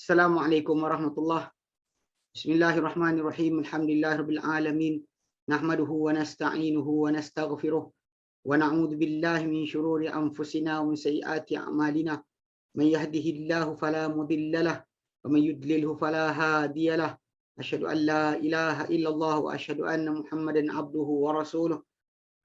Assalamualaikum warahmatullahi. Bismillahirrahmanirrahim. Alhamdulillahirabbil alamin. Nahmaduhu wa nasta'inuhu wa nastaghfiruh wa na'udzu billahi min shururi anfusina wa min sayyiati a'malina. Man yahdihillahu fala mudilla lahu wa man yudlilhu fala hadiya lahu. Asyhadu an la ilaha illallah wa asyhadu anna Muhammadan abduhu wa rasuluh.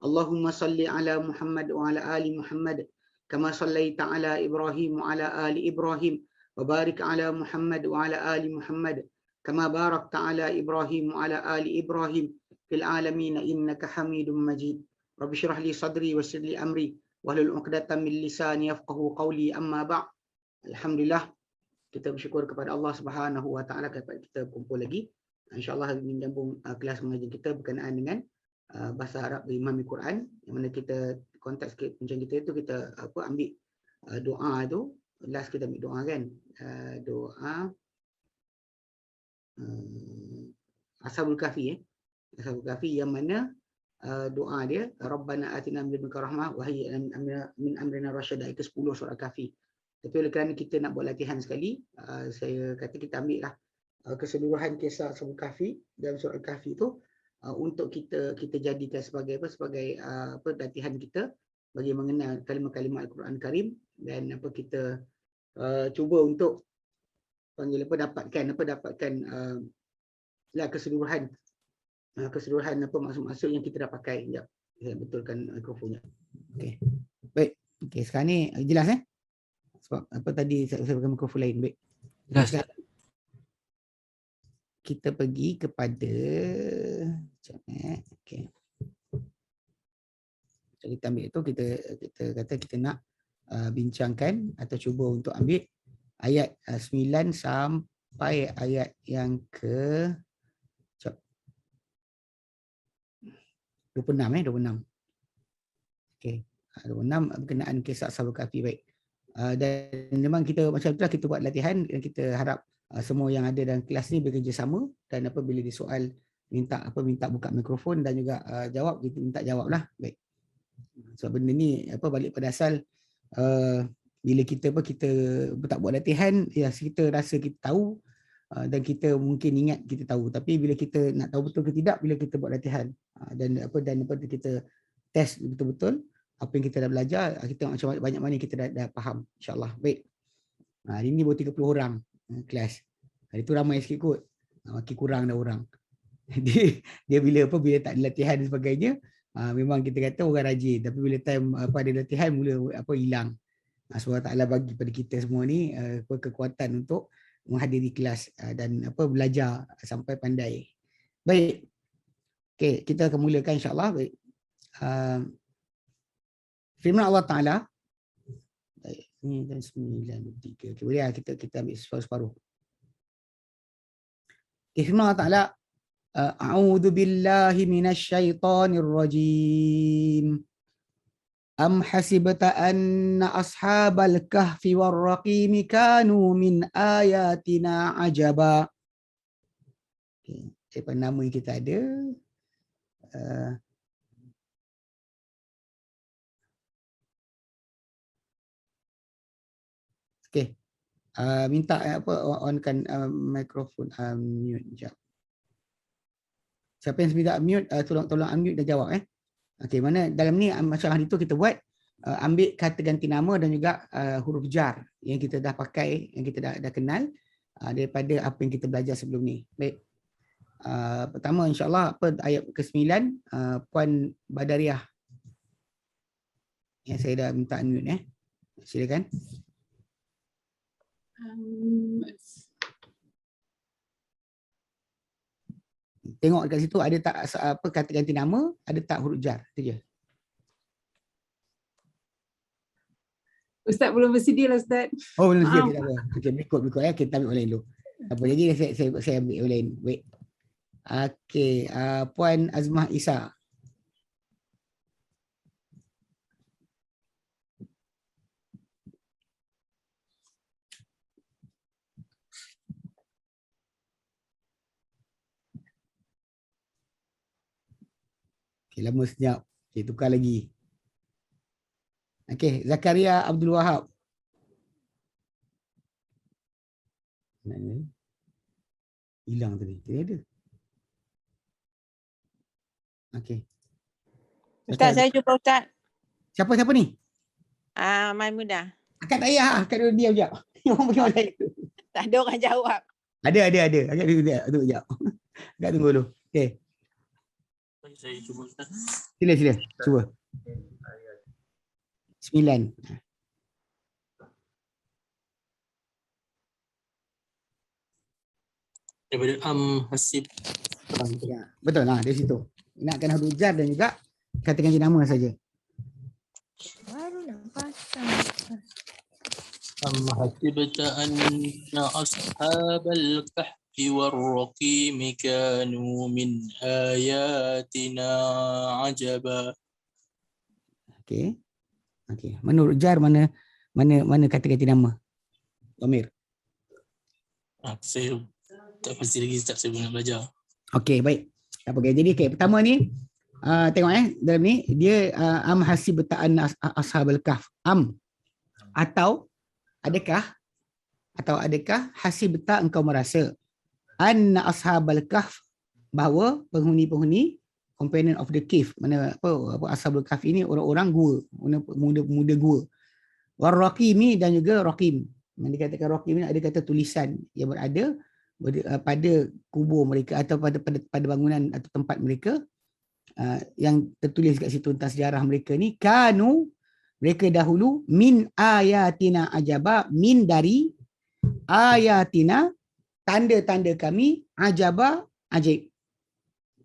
Allahumma salli ala Muhammad wa ala ali Muhammad kama sallaita ala Ibrahim wa ala ali Ibrahim wa barik ala Muhammad wa ala ali Muhammad kama barakta ala Ibrahim wa ala ali Ibrahim fil alamin innaka Hamidum Majid. Rabbi shrah li sadri wa yassir li amri wahlul 'uqdatam min lisani yafqahu qawli, amma ba'd. Alhamdulillah, kita bersyukur kepada Allah Subhanahu wa taala dapat kita kumpul lagi. InsyaAllah hari ini menyambung kelas mengaji kita berkenaan dengan bahasa Arab Imami Quran, yang mana kita konteks macam kita itu kita ambil doa tu, last kita ambil doa kan, doa Ashabul Kahfi, Ashabul Kahfi, yang mana doa dia Rabbana atina min ladunka rahmah wa hayyi min amrina rasyada, itu 10 surah Kahfi. Tapi oleh kerana kita nak buat latihan sekali, saya kata kita ambil lah keseluruhan kisah Ashabul Kahfi dalam surah Kahfi tu, untuk kita jadikan sebagai latihan kita bagi mengenal kalimah-kalimah Al-Quran Karim, dan kita cuba untuk dapatkan keseluruhan maksud-maksud yang kita dah pakai. Sekejap, saya betulkan mikrofonnya. Okey. Baik. Okey, sekarang ni jelas sebab tadi saya pakai mikrofon lain. Baik. Jelas. Kita pergi kepada okey. So, kita ambil itu, kita kata kita nak bincangkan atau cuba untuk ambil ayat 9 sampai ayat yang ke 26. 26. Okey. 26 berkenaan kisah Ashabul Kahfi. Baik. Dan memang kita macam itulah kita buat latihan, dan kita harap semua yang ada dalam kelas ni bekerjasama, dan apabila disoal minta buka mikrofon dan juga jawab, kita minta jawablah. Baik. Sebab benda ni balik pada asal, bila kita tak buat latihan, ya kita rasa kita tahu, dan kita mungkin ingat kita tahu, tapi bila kita nak tahu betul ke tidak, bila kita buat latihan, dan kita test betul-betul apa yang kita dah belajar, kita macam banyak mana kita dah faham, insya-Allah. Baik. Hari ni baru 30 orang kelas. Hari tu ramai sikit kot. Makin kurang dah orang. Dia bila tak ada latihan dan sebagainya, memang kita kata orang rajin, tapi bila time ada latihan mula hilang. Allah Taala bagi pada kita semua ni kekuatan untuk menghadiri kelas dan belajar sampai pandai. Baik. Okey, kita akan mulakan insya-Allah. Baik. Firman Allah Taala, baik, ni dan 93. Okey, boleh kita ambil separuh-separuh. Okay, firman Allah Taala, a'udzu billahi minasy syaithanir rajim. Am hasibta anna ashabal kahfi war raqim kanu min ayatina ajaba. Okay, apa nama yang kita ada? Okey. Minta onkan mikrofon, mute jap. Siapa yang minta mute, tolong unmute dan jawab Okey, mana dalam ni macam hari tu kita buat ambil kata ganti nama dan juga huruf jar yang kita dah pakai, yang kita dah kenal daripada apa yang kita belajar sebelum ni. Baik. Pertama insya-Allah ayat ke-9, Puan Badariah. Yang saya dah minta unmute silakan. Tengok dekat situ ada tak kata ganti nama, ada tak huruf jar, itu je. Ustaz belum bersedia lah Ustaz. Oh, belum bersedia, tak apa. Okey, berikut kita ambil online dulu. Apa jadi saya ambil online. Baik. Okey, Puan Azmah Isa. Okay, lama senyap. Okay, tukar lagi. Okay, Zakaria Abdul Wahab. Mana? Hilang tadi. Tadi ada. Okey. Ustaz, saya cuba Ustaz. Siapa ni? Maimunah. Akak tak payah. Akak dulu diam sekejap. Orang bagi orang lain. Tak ada orang jawab. Ada. Akak dulu dia. Tunggu sekejap. Akak tunggu dulu. Okey. Saya cuba Ustaz. Sila. Cuba. 9. Daripada Hasib. Betul lah dari situ. Ingatkan huruf jar dan juga katakan jenama saja. Baru nampak. حسبت أن أصحاب الكهف والرقيم كانوا من آياتنا عجبا. Okey. Menurut jar mana kata-kata nama? Amir. Saya tak pasti lagi Ustaz, saya nak belajar. Okey, baik. Tak apa. Jadi pertama ni tengok dalam ni dia am hasibta anna ashabal kahf. Atau adakah hasibta engkau merasa anna ashabal kahf bahawa penghuni-penghuni companion of the cave, mana apa ashabul kahf ini orang-orang gua, pemuda-pemuda gua. Warraqimi dan juga raqim. Yang dikatakan raqim ini ada kata tulisan yang berada pada kubur mereka atau pada bangunan atau tempat mereka yang tertulis kat situ tentang sejarah mereka ni, kanu mereka dahulu min ayatina ajaba, min dari ayatina tanda-tanda kami ajaba ajaib,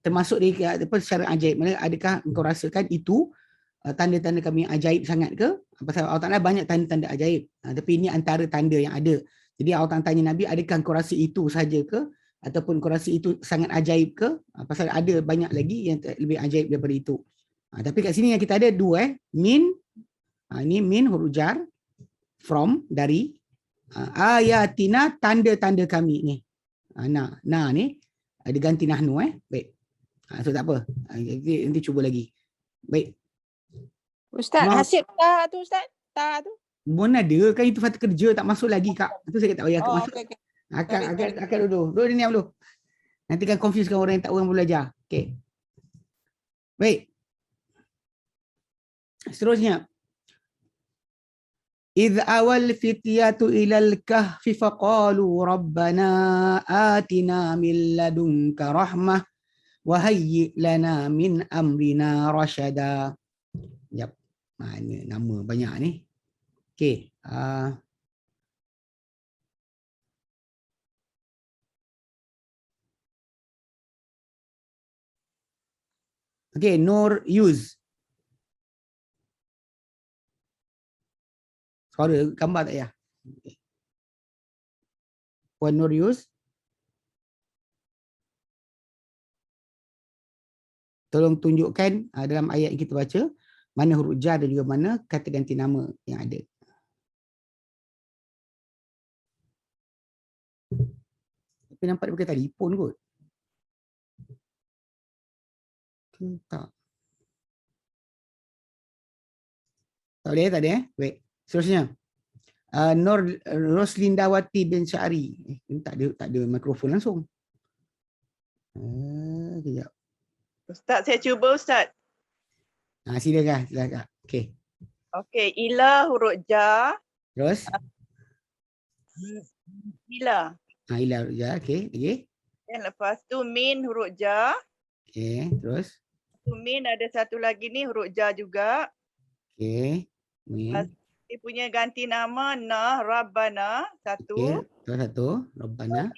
termasuk dari secara ajaib. Mana adakah engkau rasakan itu tanda-tanda kami ajaib sangat ke? Pasal Allah Ta'ala banyak tanda-tanda ajaib, tapi ini antara tanda yang ada. Jadi Allah Ta'ala tanya Nabi, adakah kau rasa itu saja ke? Ataupun kau rasa itu sangat ajaib ke? Pasal ada banyak lagi yang lebih ajaib daripada itu. Tapi kat sini yang kita ada dua min. Ini min huruf jar, from, dari, ayatina tanda-tanda kami ni. Nah ni diganti nahnu baik. So tak apa. Nanti cuba lagi. Baik. Ustaz, hasib tak tu Ustaz? Tak tu. Mana ada kan itu kata kerja tak masuk lagi Kak. Itu saya kata akak masuk. Okay. Akak dulu. Duduk diam dulu. Nanti kan confusekan orang yang tak orang belajar. Okey. Baik. Seterusnya. إذ أوى الفتية إلى الكهف فقالوا ربنا آتنا من لدنك رحمة وهيئ لنا من أمرنا رشدا. Yap. Mana nama banyak ni. Okey. Okey, Nur use. Suara gambar tak ya? Puan Nur use. Tolong tunjukkan dalam ayat yang kita baca mana huruf jar dan juga mana kata ganti nama yang ada. Tapi nampak dia pakai telefon kot. Tak. Tak boleh. Baik. Seterusnya. Nur Roslindawati bin Syari. Tak ada mikrofon langsung. Kejap. Ustaz, saya cuba Ustaz. Silakan. Okey. Okey, ila huruf jar. Terus? Ila. Ila huruf jar. Okey. Lagi? Dan lepas tu min huruf jar. Okey. Terus? Min ada satu lagi ni huruf jar juga. Okey. Min. Dia punya ganti nama nah Rabbana satu. Okey. Terus satu. Rabbana.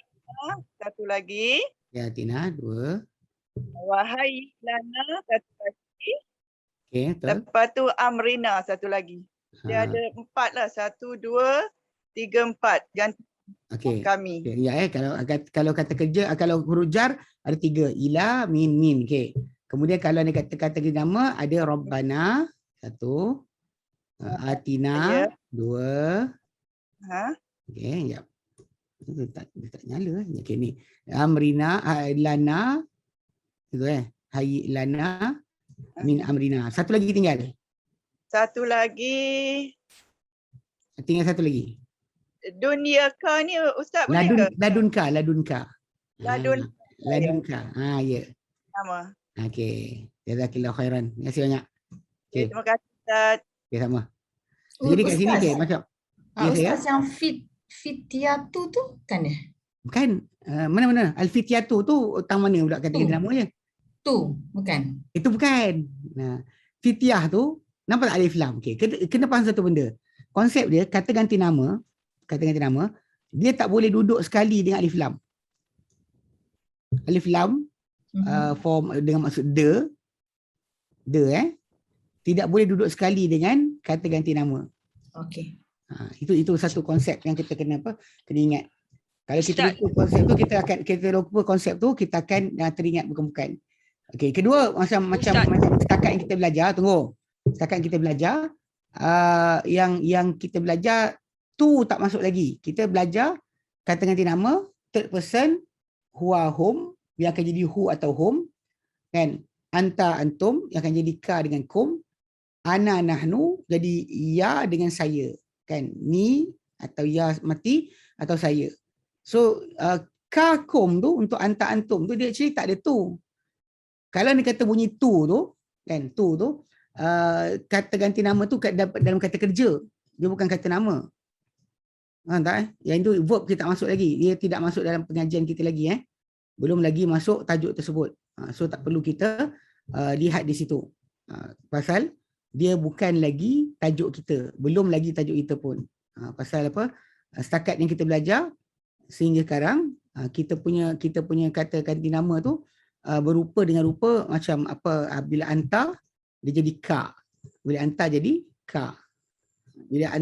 Satu lagi. Ya, Tina. Dua. Wahai lana satu lagi. Okey. Terus? Lepas tu amrina satu lagi. Dia ada 4 lah. 1, 2, 3, 4. Ganti kami. Okay. Ya, kalau kata kerja, kalau huruf jar ada 3. Ila, min. Okey. Kemudian kalau ada kata-kata nama ada Rabbana. 1. Atina. 2. Okey, ya. Dia tak nyala. Okey ni. Amrina, lana. Itu hayy lana min amrina. Satu lagi tinggal. Satu lagi. Tinggal satu lagi. Dunyaka ni Ustaz boleh ke? Ladunka. Ladun Ladunka. Ya. sama. Okey. Jazakallahu khairan. Terima kasih banyak. Okay. Terima kasih Ustaz. Okey, sama. Jadi kat sini okey macam Ustaz yang Fitiatu tu kan ya? Bukan. Mana? Al-Fitiatu tu tang mana budak kata nama je? Tu, bukan. Itu bukan. Nah, Fitiah tu nampak tak alif lam? Okey, kena faham satu benda. Konsep dia kata ganti nama, dia tak boleh duduk sekali dengan alif lam. Alif lam form dengan maksud the tidak boleh duduk sekali dengan kata ganti nama. Okey. Itu satu konsep yang kita kena ingat. Kalau kita lupa konsep tu kita akan teringat bukan. Okey, kedua macam setakat yang kita belajar, setakat kita belajar yang kita belajar tu tak masuk lagi. Kita belajar kata ganti nama third person huwa hum yang akan jadi hu atau hum, kan? Anta antum yang akan jadi ka dengan kum, ana nahnu jadi ya dengan saya, kan? Ni atau ya mati atau saya. So ka kum tu untuk anta antum tu dia actually tak ada tu. Kalau ni kata bunyi tu, kan? Kata ganti nama tu dalam kata kerja. Dia bukan kata nama. Tak? Yang itu verb kita tak masuk lagi. Dia tidak masuk dalam pengajian kita lagi. Belum lagi masuk tajuk tersebut. So tak perlu kita lihat di situ. Pasal dia bukan lagi tajuk kita. Belum lagi tajuk kita pun. Pasal apa? Setakat yang kita belajar sehingga sekarang kita punya kata ganti nama tu berupa dengan rupa macam apa? Bila anta dia jadi ka. Bila anta jadi ka. Bila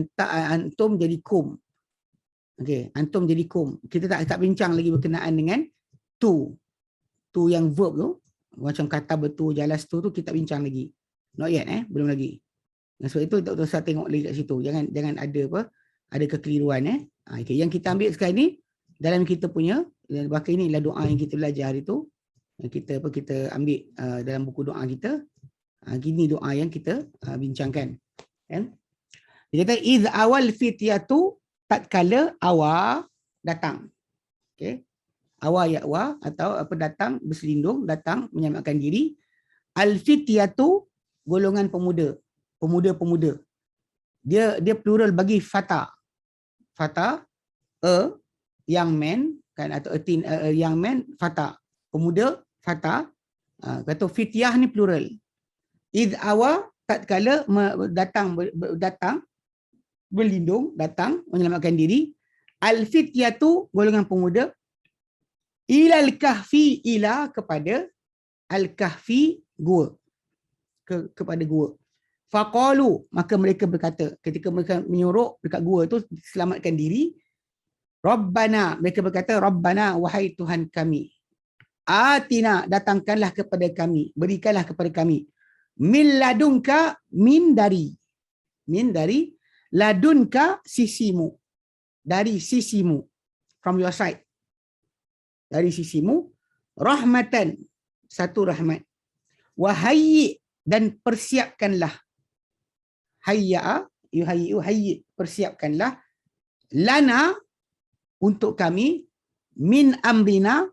antum jadi kum. Okey, antum jadi kum. Kita tak bincang lagi berkenaan dengan tu yang verb tu, macam kata betul jalas tu kita bincang lagi. Not yet belum lagi. Sebab itu Dr. Sar tengok lagi kat situ. Jangan ada kekeliruan Okay, yang kita ambil sekarang ni dalam kita punya bahkan inilah doa yang kita belajar hari tu. Kita ambil dalam buku doa kita. Gini doa yang kita bincangkan. Kan? Dia kata iz awal fityatu tatkala awa datang. Okey. Awa ya'wa atau apa datang berselindung, datang menyelamatkan diri. Al-fityatu golongan pemuda. Pemuda-pemuda. Dia plural bagi fata. Fata young man kan atau young man fata. Pemuda fata. Kata fityah ni plural. Id awa tatkala datang berlindung, datang menyelamatkan diri. Al-fityatu golongan pemuda. Ilal kahfi ila kepada al-kahfi gua. Kepada gua. Faqalu maka mereka berkata ketika mereka menyorok dekat gua tu selamatkan diri. Rabbana mereka berkata Rabbana wahai Tuhan kami. Atina datangkanlah kepada kami, berikanlah kepada kami. Min ladunka min dari ladunka sisimu. Dari sisimu. From your side. Dari sisimu, rahmatan, satu rahmat. Wahayyi, dan persiapkanlah. Hayya'a, yuhayyi, persiapkanlah. Lana, untuk kami, min amrina,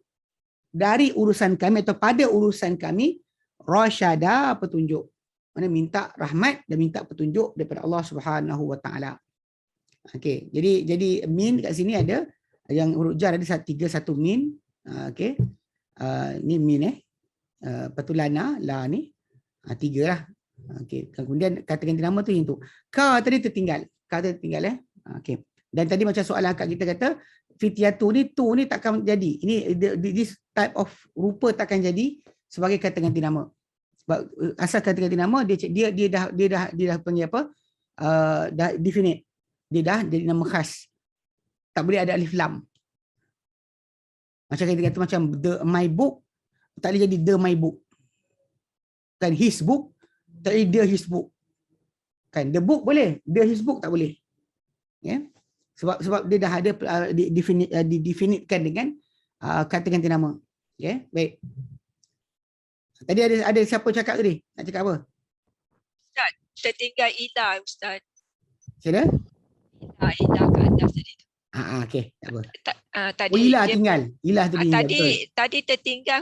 dari urusan kami atau pada urusan kami, rasyada, petunjuk. Mana minta rahmat dan minta petunjuk daripada Allah Subhanahu Wa Taala. Okey, jadi min kat sini ada yang huruf jar ada 3 1 min. Okey. Ni min patulana la ni 3 lah. Okey. Kemudian kata ganti nama tu yang tu. Ka tadi tertinggal. Okey. Dan tadi macam soalan akak kita kata fityatu ni tu ni takkan jadi. Ini this type of rupa takkan jadi sebagai kata ganti nama. Sebab asal kata ganti nama dia dah panggil apa? Dah definite. Dia dah jadi nama khas. Tak boleh ada alif lam. Macam kita kata macam my book tak boleh jadi the my book. Kan his book tak boleh the his book. Kan the book boleh, the his book tak boleh. Ya. Yeah? Sebab dia dah ada didefinitkan dengan kata ganti nama. Ya, baik. Tadi ada siapa cakap tadi? Nak cakap apa? Ustaz, tertinggal ila Ustaz. Siapa? Ila kat atas tadi tu. Okey, tak apa. Oh, Tadi Ilah dia tinggal. Ilah tadi tinggal, betul. tadi tertinggal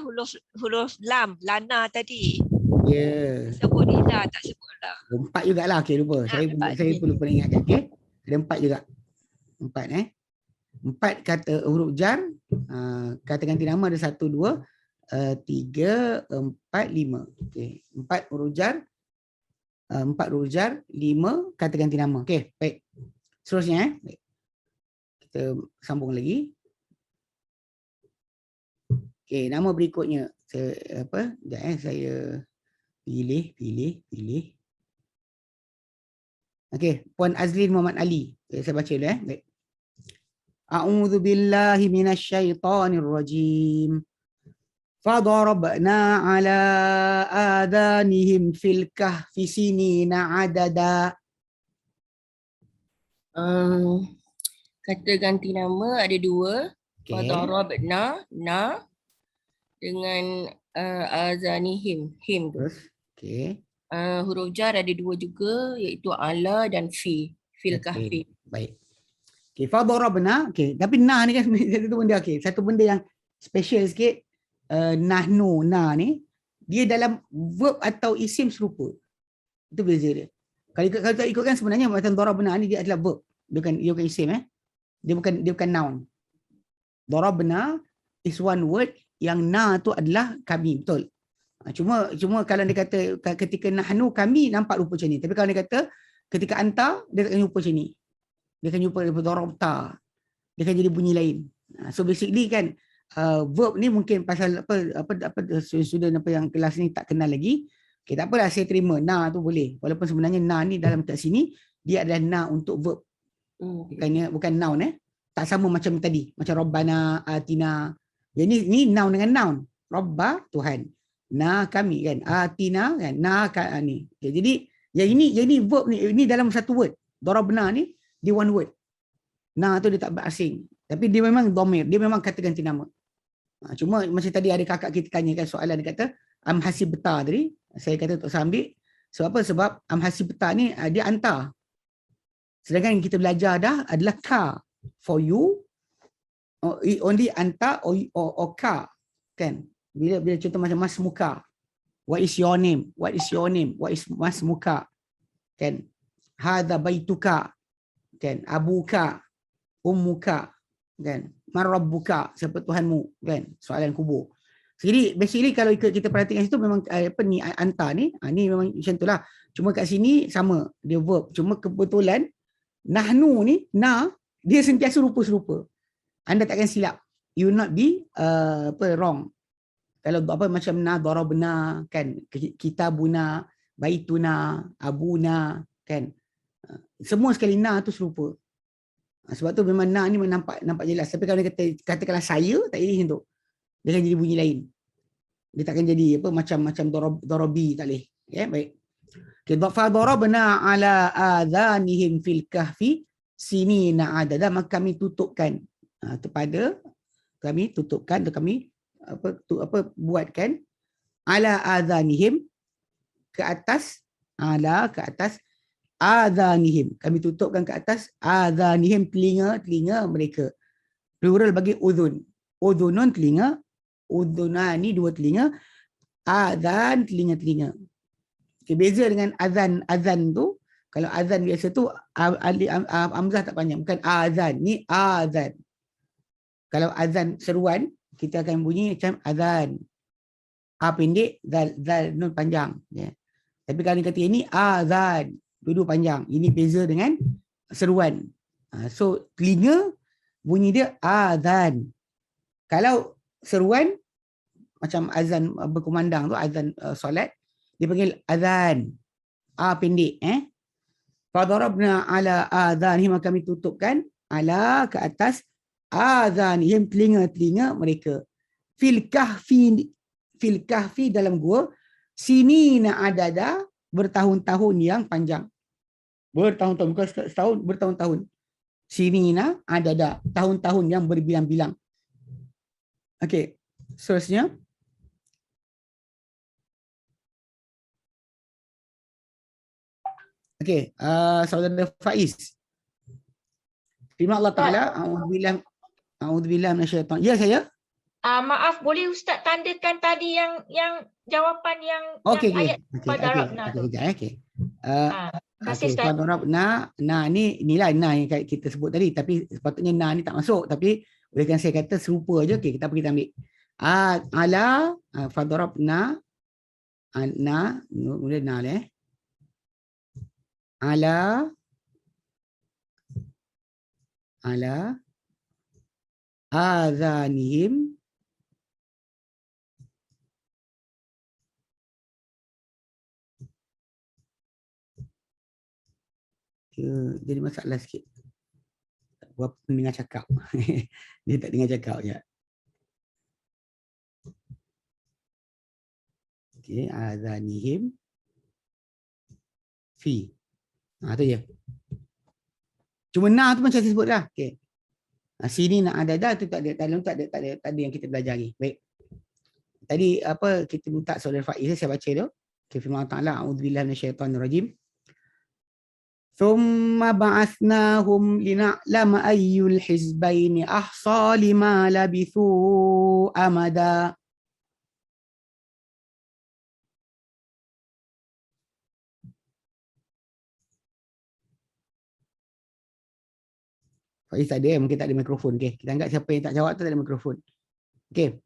huruf lam, lana tadi. Ya. Sebut ilah tak sebut lam. 4 jugalah. Okey, lupa. Saya perlu ingatkan. Okey. Ada 4 juga. 4 4 kata huruf jar. Kata ganti nama ada 1, 2, 3, 4, 5. Okey. 4 huruf jar. 4 huruf jar, 5 kata ganti nama. Okey, baik. Seterusnya baik. Kita sambung lagi. Okey, nama berikutnya. Saya saya pilih. Okey, Puan Azlin Muhammad Ali. Okay, saya baca dulu baik. A'udzu billahi minasyaitonir rajim. فضربنا على آذانهم في الكهف سنين عددا. Kata ganti nama ada 2. Okay. Fadarabna na dengan azanihim him tu. Okay. Huruf jar ada 2 juga, iaitu ala dan fi. Fil kahfi. Baik. Okay, fadarabna. Okay, tapi na ni kan satu benda. Okay, satu benda yang special sikit. Nahnu, na ni dia dalam verb atau isim serupa. Itu beza dia. Kalau tak ikutkan sebenarnya macam darabna ni dia adalah verb. Dia bukan isim Dia bukan noun. Darabna is one word, yang na tu adalah kami, betul. Cuma kalau dia kata ketika nahnu kami nampak rupa macam ni. Tapi kalau dia kata ketika anta dia akan rupa macam ni. Dia akan rupa darabta. Dia akan jadi bunyi lain. So basically kan verb ni mungkin pasal apa student yang kelas ni tak kenal lagi. Okay, tak apalah, saya terima na tu boleh. Walaupun sebenarnya na ni dalam kat sini dia adalah na untuk verb. Bukan noun Tak sama macam tadi, macam rabbana atina. Yang ni noun dengan noun. Rabba Tuhan. Na kami kan. Atina kan. Na ni. Okay, jadi yang ini verb ni ini dalam satu word. Darabna ni dia one word. Na tu dia tak berasing. Tapi dia memang dhamir, dia memang kata ganti nama. Cuma macam tadi ada kakak kita tanyakan soalan, dia kata am hasibta tadi, saya kata tak usah ambil. Sebab apa? Sebab am hasibta ni dia anta. Sedangkan yang kita belajar dah adalah ka, for you, only anta or ka, kan? Bila contoh macam mas muka, what is your name? What is your name? What is mas muka? Kan? Hadza baituka, kan? Abuka, ummuka, kan? Man rabbuka, siapa Tuhanmu, kan? Soalan kubur. Jadi basically kalau kita perhatikan situ memang ni anta ni, ni memang macam itulah. Cuma kat sini sama, dia verb. Cuma kebetulan nahnu ni, na, dia sentiasa rupa serupa. Anda takkan silap. You will not be wrong. Kalau macam na, darabna, kan? Kitabuna, baituna, abuna, kan? Semua sekali na tu serupa. Sebab tu memang na ni nampak jelas. Tapi kalau dia katakanlah saya, tak jadi macam tu. Dia akan jadi bunyi lain. Dia takkan jadi macam darabi, tak boleh. Ya, baik. Okay, fa darabna ala adhanihim fil kahfi sinina adada, maka kami tutupkan buatkan ala adhanihim ke atas adhanihim, kami tutupkan ke atas adhanihim, telinga mereka. Plural bagi udhun. Udhunun telinga, udhunani dua telinga, adhan telinga. Okay, beza dengan azan tu, kalau azan biasa tu hamzah tak panjang, bukan azan, ni azan. Kalau azan seruan kita akan bunyi macam azan. A pendek, zal nun panjang, ya. Tapi kalau dia kata ini azan, dua panjang. Ini beza dengan seruan. So telinga bunyi dia azan. Kalau seruan macam azan berkumandang tu, azan solat, dia panggil azan. A pendek, Fadarabna ala adhanihim, kami tutupkan ala ke atas adhanihim, telinga mereka. Fil kahfi dalam gua, sinina adada, bertahun-tahun yang panjang. Bertahun-tahun, bukan setahun, bertahun-tahun. Sinina adada, tahun-tahun yang berbilang-bilang. Okey, seterusnya. Okey, saudara Faiz. Firman Allah Taala, a'udzubillah minasyaitan. Ya saya. Maaf, boleh Ustaz tandakan tadi yang jawapan yang ayat fadarabna tu. Okey. Kasih Ustaz. Fadarabna, inilah yang kita sebut tadi, tapi sepatutnya ni tak masuk, tapi oleh kerana saya kata serupa aja. Okey, kita ambil. Ala fadarabna kemudian ala azanihim jadi masalah sikit. Berapa pendengar cakap. Dia tak dengar cakap je. Okey, azanihim fi. Tu je. Cuma tu macam saya sebut dah. Okey. Sini nak ada tu tak ada yang kita belajar lagi. Baik. Tadi kita minta saudara Faiz, saya baca tu. Okey, firman Allah Taala, a'udzubillahi minasyaitonirrajim. Thumma ba'athnahum lina'lama ayyul hizbaini ahsa lima labithu amada. Faiz tak ada, mungkin tak ada mikrofon. Okay. Kita anggap siapa yang tak jawab tu tak ada mikrofon. Okay.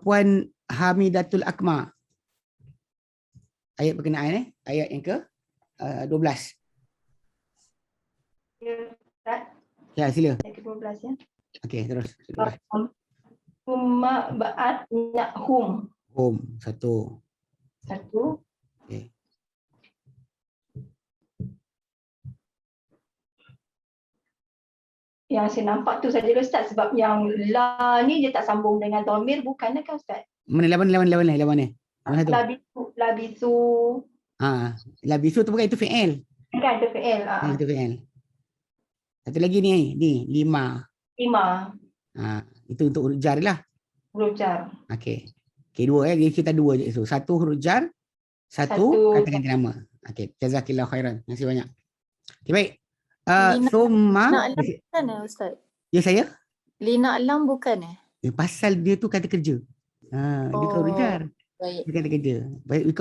Puan Hamidatul Akma. Ayat berkenaan ayat yang ke 12. Ya, sila. Ayat ke-12 ya. Okey, terus. Humma ba'atnahum. Satu. Okey. Yang saya nampak tu saja Ustaz, sebab yang la ni dia tak sambung dengan dhamir, bukannya kan Ustaz? Mana lawan ni? Labisu. Labisu tu bukan, itu fi'il. Kan itu fi'il. Itu fi'il. Satu lagi ni 5. Itu untuk huruf jar lah. Huruf jar. Okey. Okey, dua kita dua je itu. Satu huruf jar, satu kata ganti nama. Okey, jazakillahu khairan. Terima kasih banyak. Okey, baik. Summa bukan Ustaz? Ya saya? Lina alam bukan Pasal dia tu kata kerja. Dia huruf jar. Baik. Dia kata kerja.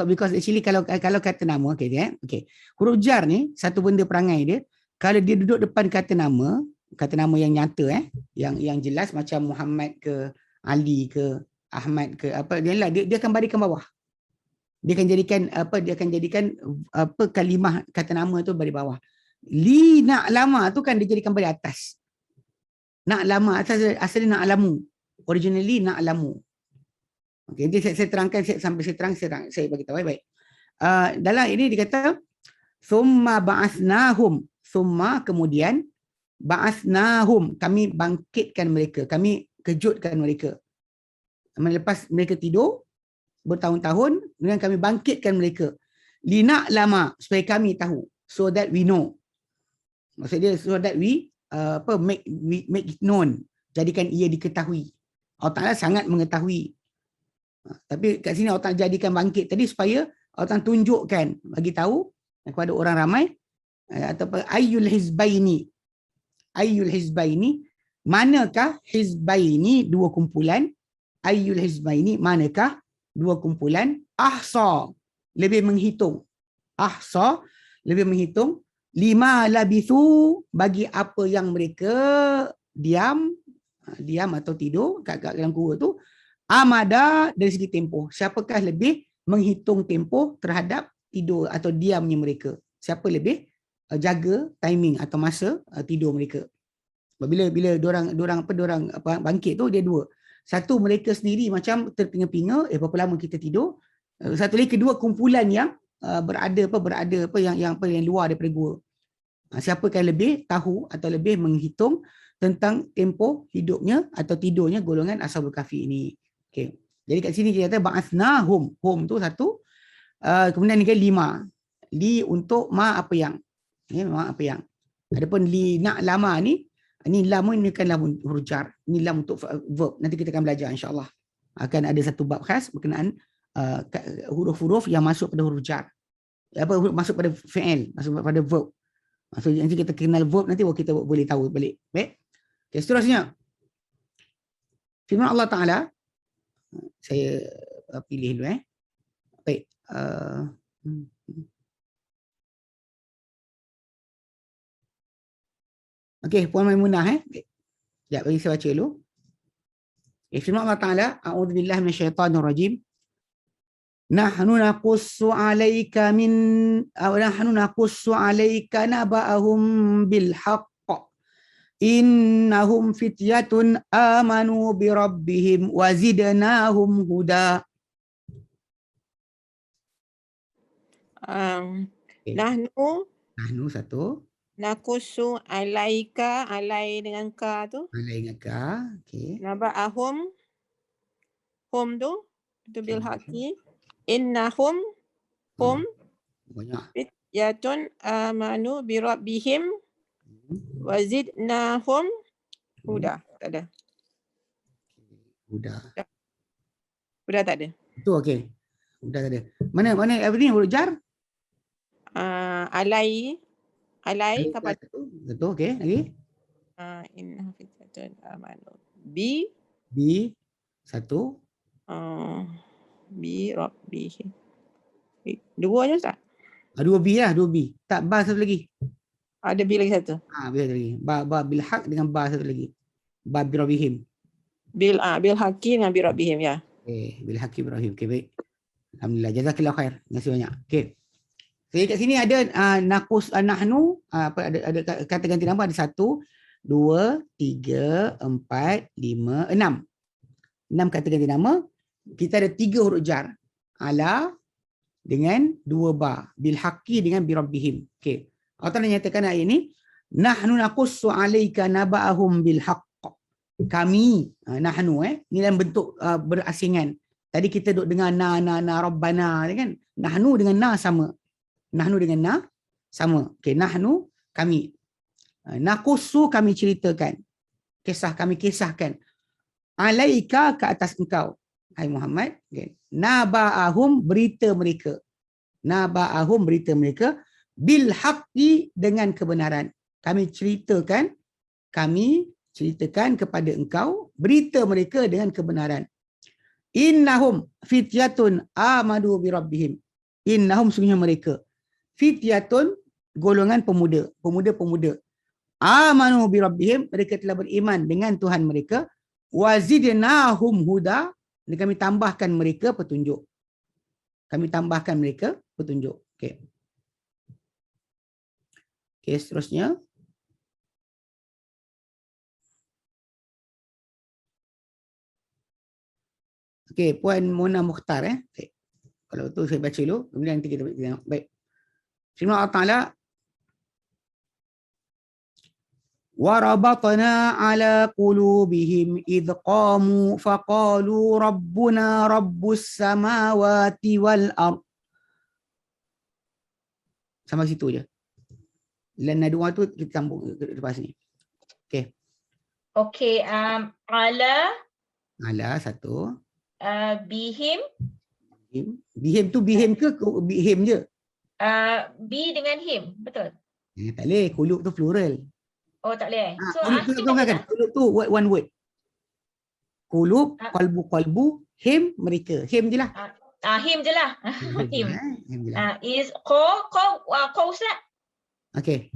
Because actually kalau kata nama, okey. Huruf jar ni satu benda perangai dia. Kalau dia duduk depan kata nama yang nyata yang jelas macam Muhammad ke Ali ke Ahmad ke dia akan baringkan bawah. Dia akan jadikan kalimah kata nama tu baris bawah. Li nak lama tu kan dijadikan baris atas. Nak lama asalnya nak alamu. Originally nak alamu. Okey, jadi saya terangkan sampai saya bagi tahu baik. Dalam ini dikata summa ba'asnahum. Summa kemudian ba'asnahum, kami bangkitkan mereka, kami kejutkan mereka. Melepas mereka tidur bertahun-tahun, kemudian kami bangkitkan mereka. Lina lama, supaya kami tahu, so that we know. Maksudnya so that we make it known, jadikan ia diketahui. Allah Ta'ala sangat mengetahui. Tapi kat sini Allah Ta'ala jadikan bangkit tadi supaya Allah Ta'ala tunjukkan, bagi tahu kepada orang ramai atau ayyul hizbaini, manakah hizbaini, dua kumpulan, ayyul hizbaini, manakah dua kumpulan, ahsa, lebih menghitung, lima labithu, bagi apa yang mereka diam atau tidur kat dalam kurung tu, amada, dari segi tempoh, siapakah lebih menghitung tempoh terhadap tidur atau diamnya mereka, siapa lebih jaga timing atau masa tidur mereka. Bila dorang bangkit tu dia dua. Satu, mereka sendiri macam terpinga-pinga, berapa lama kita tidur. Satu lagi, kedua kumpulan yang berada yang luar daripada gua. Siapakah lebih tahu atau lebih menghitung tentang tempoh hidupnya atau tidurnya golongan Ashabul Kahfi ini. Okey. Jadi kat sini dia kata ba'athnahum. Hum tu satu. Kemudian ni kan 5. Li untuk ma apa yang. Memang apa yang. Adapun li nak lama ni lam ni kan lam huruf jar. Ni lam untuk verb. Nanti kita akan belajar insya-Allah. Akan ada satu bab khas berkenaan huruf-huruf yang masuk pada huruf jar. Masuk pada fi'il, masuk pada verb. So nanti kita kenal verb nanti baru kita boleh tahu balik. Baik. Okay, seterusnya. Firman Allah Ta'ala. Saya pilih dulu Baik. Okey, Puan Maimunah Sekejap bagi saya baca dulu. Firman Allah Ta'ala, a'udzubillahi minasyaitonir rajim. Nahnu naqussu 'alaika naba'ahum bil haqq. Innahum fityatun amanu bi rabbihim wa zidnahum huda. Nahnu satu. Nakusu alaika, alai dengan ka tu. Alai dengan ka. Okey. Naba'ahum. Hum tu. Itu bil haqi. Innahum. Hum. Banyak. Fityatun amanu bi rabbihim. Wa zidnahum huda. Tak ada. Huda. Huda tak ada. Itu okey. Huda tak ada. Mana apa ni huruf jar? Alai. Alai kepada Betul, okey. Lagi? Inna fityatun amanu. Bi satu. Bi rabbihim. Dua je tak? Dua B lah, dua B. Tak ba satu lagi. Ada B lagi satu. B satu lagi. Ba bil haq dengan ba satu lagi. Ba bi rabbihim. Bil haqi dengan bi rabbihim ya. Okey, bil haqi bi rabbihim. Okey, baik. Alhamdulillah. Jazakallahu khair. Terima kasih banyak. Okey. Jadi kat sini ada naqus nahnu, ada kata ganti nama ada 1, 2, 3, 4, 5, 6. 6 kata ganti nama. Kita ada 3 huruf jar. Ala dengan 2 ba. Bil haqqi dengan bi rabbihim. Okey. Allah Ta'ala nyatakan ayat ini, nahnu naqussu 'alaika naba'ahum bil haqq. Kami, nahnu ni dalam bentuk berasingan. Tadi kita duk dengar na rabbana kan. Nahnu dengan na sama. Nahnu dengan na sama. Okey, nahnu kami. Naqussu kami ceritakan. Kami kisahkan. Alaika ke atas engkau. Hai Muhammad. Okay. Naba'ahum berita mereka. Naba'ahum berita mereka. Bil haqqi dengan kebenaran. Kami ceritakan kepada engkau berita mereka dengan kebenaran. Innahum fityatun amadu bi rabbihim. Innahum sungguhnya mereka. Fityatun golongan pemuda. Amanu bi rabbihim, mereka telah beriman dengan Tuhan mereka. Wazidnahum huda, dan kami tambahkan mereka petunjuk. Okey. Okey, seterusnya. Okey, Puan Mona Mukhtar Okay. Kalau tu saya baca dulu, kemudian nanti kita tengok. Baik. Firman Allah Ta'ala, وَرَبَطْنَا عَلَى قُلُوبِهِمْ إِذْ قَامُوا فَقَالُوا رَبُّنَا رَبُّ السَّمَاوَاتِ وَالْأَرْضِ. Sampai situ je. Dan dua tu kita sambung lepas ni. Okey. Okey, ala satu. Bihim. Bihim tu bihim ke bihim je? Bi dengan him, betul? Tak boleh, kulub tu plural. Oh, tak boleh. So kulub tu one word. Kulub, qalbu, him mereka. Him je lah. Him je lah. Him. Is ko Ustaz. Okey.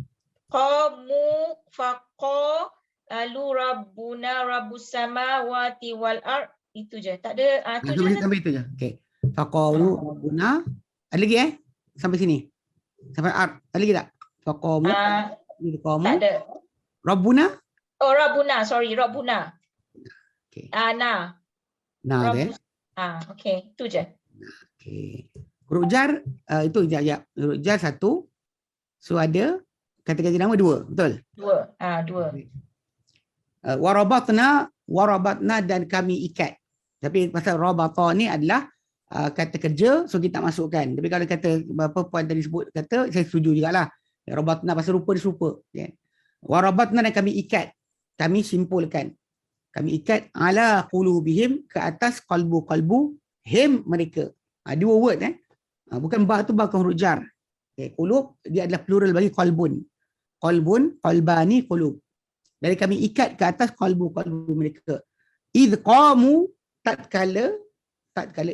Qamu faqo lalu rabbuna rabbus samawati wal ard, itu je. Tak ada tu je. Sampai itu je. Okey. Faqalu rabbuna. Ada lagi sampai sini. Sampai ard. Ada lagi tak? Faqamu. Tak ada. Rabbuna? Oh, Rabbuna. Sorry, Rabbuna. Okey. Na okey. Itu je. Okey. Huruf jar itu sekejap. Huruf jar satu. So ada kata ganti nama dua. Betul? Dua. Warabatna dan kami ikat. Tapi pasal rabata ni adalah kata kerja, so kita tak masukkan. Tapi kalau kata apa puan tadi sebut kata, saya setuju jugalah. Rabatna pasal rupa dia serupa. Okay. Warabatna dan kami ikat. Kami simpulkan. Kami ikat ala qulubihim, ke atas qalbu him mereka. Dua word Bukan ba tu bukan huruf jar. Okay. Qulub dia adalah plural bagi qalbun. qalbun, qalbani, qulub. Dari kami ikat ke atas qalbu mereka. Idh qamu, tatkala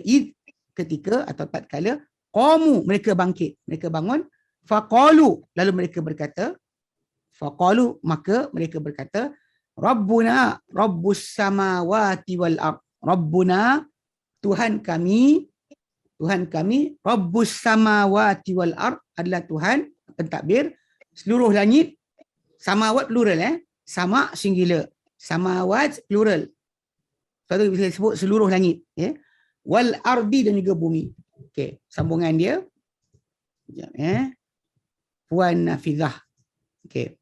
id ketika atau tatkala qamu mereka bangkit, mereka bangun, faqalu lalu mereka berkata, faqalu maka mereka berkata, Rabbuna Rabbus samawati wal ard. Rabbuna Tuhan kami Rabbus samawati wal ard adalah Tuhan pentadbir seluruh langit. Samawat plural sama singular, samawat plural. Satu bisa disebut seluruh langit ya. Wal ardi dan juga bumi. Okey, sambungan dia. Sekejap Puan Nafizah. Okey.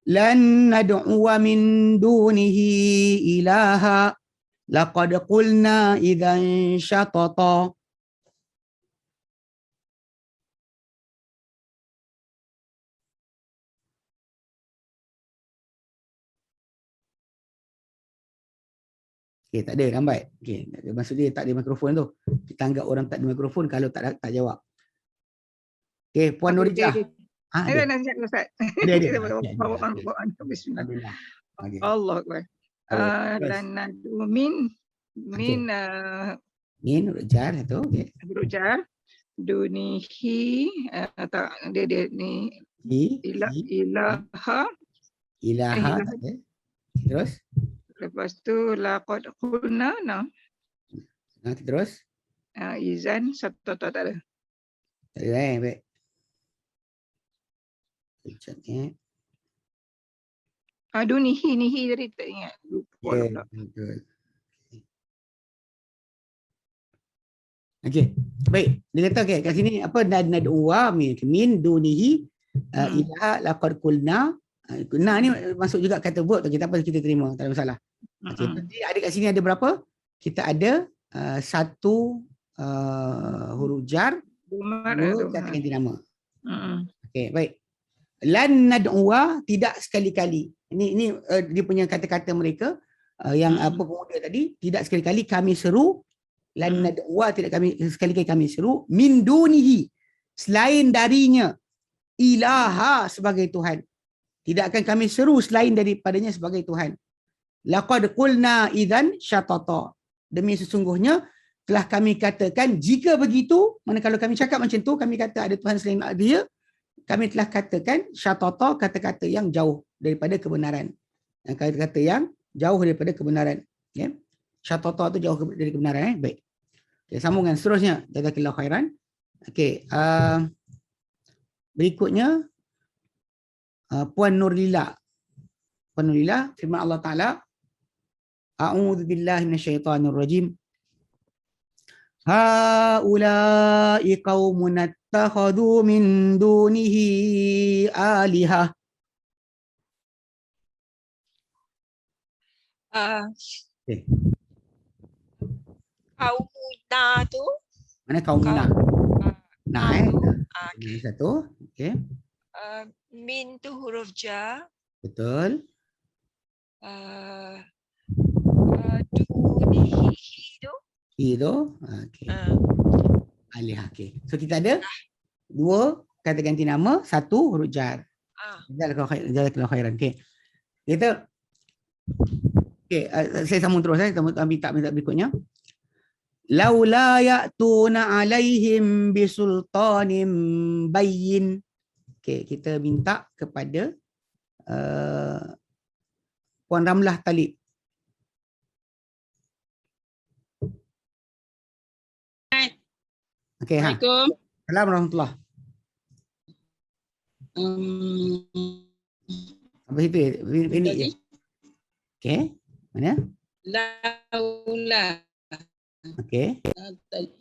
Lan nad'uwa min dunihi ilaha laqad qulna idzan syatata. Okey, tak ada lambat. Okey, maksud dia tak ada mikrofon tu. Kita anggap orang tak ada mikrofon kalau tak jawab. Okey, Puan Nurijah. Ada nak cakap Ustaz. Ada. Bismillah. Okey. Allah Akbar. Dan nadu min rujar itu okey. Rujar dunihi tak dia ni ilaha okay. Terus lepas tu laqad qulna terus izan satu tak ada. Tak ada baik. Nihi tadi tak ingat. Lupa pula. Okey. Baik. Dia kata okey kat sini apa nad'uwa min dunihi ilaha laqad qulna. Nah ni masuk juga kata verb tu, kita apa kita terima, tak ada masalah. Okey. Jadi ada kat sini ada berapa? Kita ada satu huruf jar, dua kata ganti nama. Okey, baik. Lan nad'uwa tidak sekali-kali. Ini dia punya kata-kata mereka yang apa pemuda tadi, tidak sekali-kali kami seru. Lan nad'uwa tidak sekali-kali kami seru min dunihi selain darinya ilaha sebagai Tuhan. Tidak akan kami seru selain daripadanya sebagai Tuhan. Laqad qulna idzan syatata. Demi sesungguhnya telah kami katakan jika begitu, mana kalau kami cakap macam tu, kami kata ada Tuhan selain dia, kami telah katakan syatata, kata-kata yang jauh daripada kebenaran. Kata-kata yang jauh daripada kebenaran. Ya. Syatata tu jauh dari kebenaran. Baik. Okay, sambungan seterusnya. Jazakallahu khairan. Okey. Berikutnya Puan Nurlila. Puan Nurlila, firman Allah Ta'ala, A'udzu billahi minasyaitonir rajim. Haula'i qaumun attakhadhu min dunihi alihah. Kaumuna tu. Mana kaumuna? Satu. Okey. Min tu huruf jar. Betul. Dunihi tu. Itu. Okey. Alihah. Okey. So kita ada dua kata ganti nama, satu huruf jar. Jazakallahu khairan. Okey. Kita saya sambung terus minta berikutnya. Laula ya'tuna alaihim bisultanim bayyin. Okey, kita minta kepada Puan Ramlah Talib. Okey, Assalamualaikum. Assalamualaikum warahmatullahi. Apa itu? Ini. Okey, mana? Laula. Okey.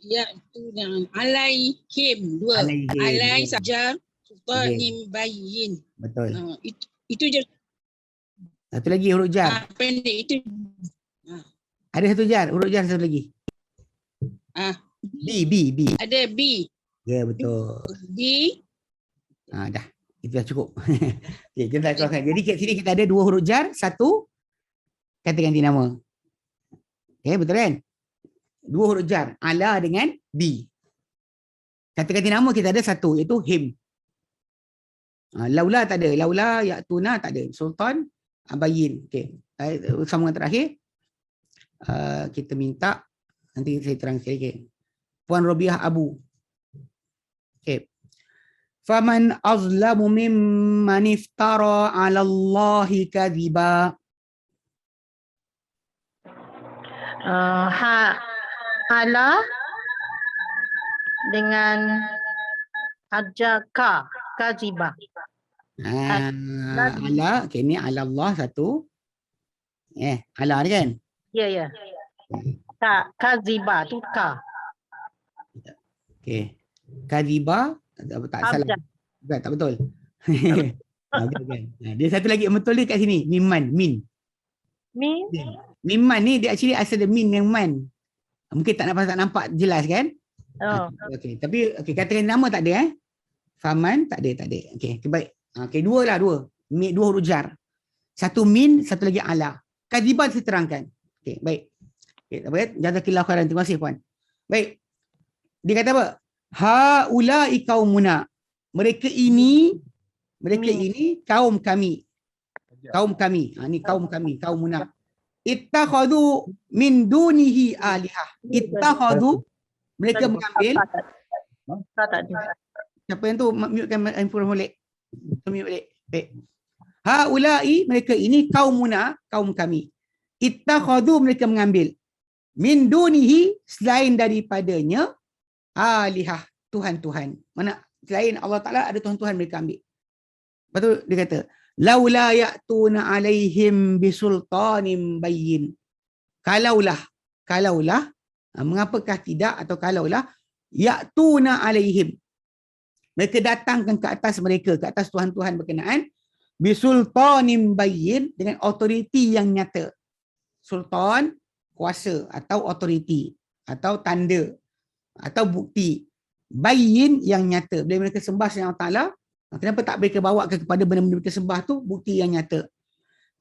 Ya tu dengan alaihim dua. Alai saja sultanim bayyin. Betul. Itu je. Satu lagi huruf jar. Pendek itu. Ada satu jar, huruf jar satu lagi. B. Ada B. Ya, betul. B. Dah. Itu dah cukup. Okey, kita keluarkan. Jadi kat sini kita ada dua huruf jar, satu kata ganti nama. Okey, betul kan? Dua huruf jar, ala dengan B. Kata ganti nama kita ada satu, iaitu him. Laula tak ada. Laula ya'tuna tak ada. Sultan bayyin. Okey. Sambungan terakhir. Kita minta nanti saya terang sekali. Okay. Puan Robiah Abu. Okey. Faman azlamu mimman iftara 'ala Allahi kadhiba. Ala dengan ajaka kaziba. Ala, okay, ni ala Allah satu. Ala ni kan? Ya. Kaziba tu ka. Okey. Kadhiba tak salah. Bukan, tak betul. Okay. Dia satu lagi betul dia kat sini. Mimman, min. Min? Mimman ni dia actually asal dia min yang man. Mungkin tak nampak jelas kan? Okey, tapi okey katakan nama tak ada Faman tak ada. Okey, baik. Okey, dua. Dua huruf jar. Satu min, satu lagi ala. Kadhiba saya terangkan. Okey, baik. Okey, tak apa. Jazakillahu khairan. Terima kasih puan. Baik. Dia kata apa? Haula'i qaumuna. Mereka ini kaum kami. Kaum kami. Ni kaum kami, kaumuna. Ittakhadhu min dunihi alihah. Ittakhadhu, mereka mengambil. Siapa yang tu mutekan handphone molek? Mute balik. Baik. Haula'i, mereka ini kaumuna, kaum kami. Ittakhadhu, mereka mengambil. Min dunihi, selain daripadanya, alihah, Tuhan-Tuhan. Mana selain Allah Ta'ala ada Tuhan-Tuhan mereka ambil. Lepas tu dia kata, laula ya'tuna alaihim bisultanim bayyin. Kalaulah, mengapakah tidak atau kalaulah ya'tuna alaihim. Mereka datangkan ke atas mereka, ke atas Tuhan-Tuhan berkenaan, bisultanim bayyin, dengan autoriti yang nyata. Sultan, kuasa atau autoriti, atau tanda, atau bukti. Bayyin yang nyata. Bila mereka sembah Allah Ta'ala, kenapa tak mereka bawa kepada benda-benda mereka sembah tu bukti yang nyata.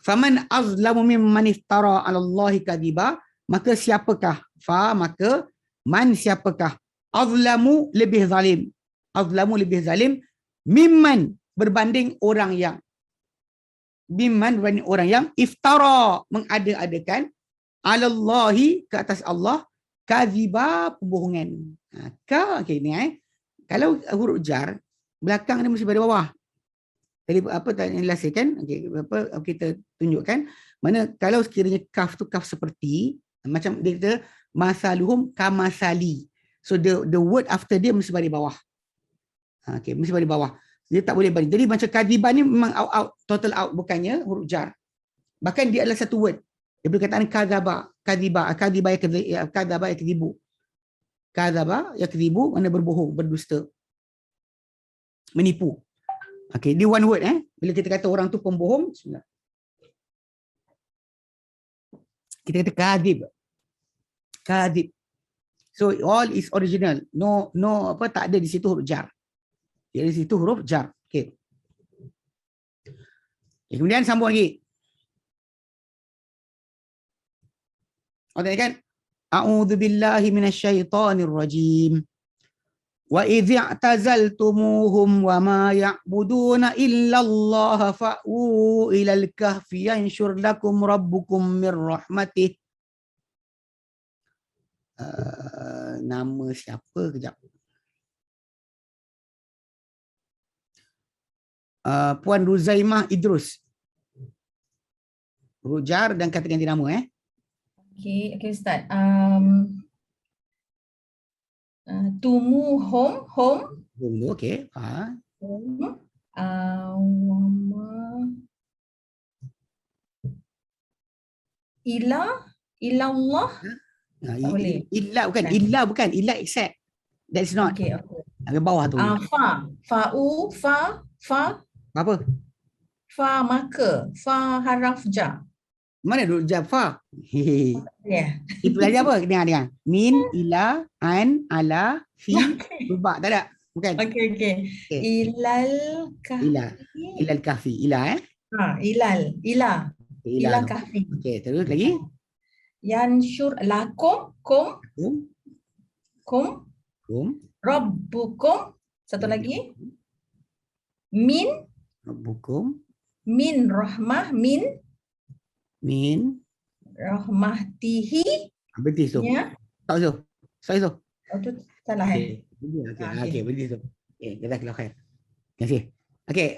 Faman azlamu mimman iftara 'ala Allahi kadhiba, maka siapakah man siapakah azlamu lebih zalim mimman berbanding orang yang iftara mengada-adakan 'ala Allahi ke atas Allah kadhiba pembohongan. Okey ni kalau huruf jar belakang dia mesti pada bawah. Tadi apa tak jelaskan? Okey, apa kita tunjukkan mana kalau sekiranya kaf tu kaf seperti macam dia kata masaluhum kamasali. So the word after dia mesti pada bawah. Okey, mesti pada bawah. Dia tak boleh balik. Jadi macam kadiban ni memang out total out, bukannya huruf jar. Bahkan dia adalah satu word. Dia berkataan kadzaba yakdzibu. Kadzaba yakdzibu mana berbohong, berdusta, menipu. Okey, dia one word Bila kita kata orang tu pembohong, bismillah. Kita kata kadzib. So all is original. No apa tak ada di situ huruf jar. Dia di situ huruf jar. Okey. Kemudian sambung lagi. Kan? A'udzu billahi minasyaitonir rajim. Wa idh i'tazaltumuhum wa ma ya'buduna illa Allah fa'u ilal kahfi yanshur lakum rabbukum mir rahmatih. Nama siapa kejap. Puan Ruzaimah Idrus. Rujar dan kata ganti nama Okey Ustaz. Tumuhum home. Okey. Home. Ilallah. Illa bukan. Illa except. That's not. Okey. Ke bawah tu. Fa. Apa? Fa maka. Fa haraf jar. Mana duduk jar fa? Ya. Itu belajar apa? Dengar. Min, ila, an, ala, fi, rubak. Tak ada? Bukan? Okey. Ilal kahfi. Ila Ilal kahfi. Okey, terus lagi. Yanshur lakum kum rabbukum. Satu lagi. Min Rabbukum Min rahmah, min min rahmatihi. berhenti tu. Ya. Tak tu. Sorry tu. Oh, tu salah Okey. eh. Okey, berhenti tu. Okey, jazakallahu khair. Terima kasih.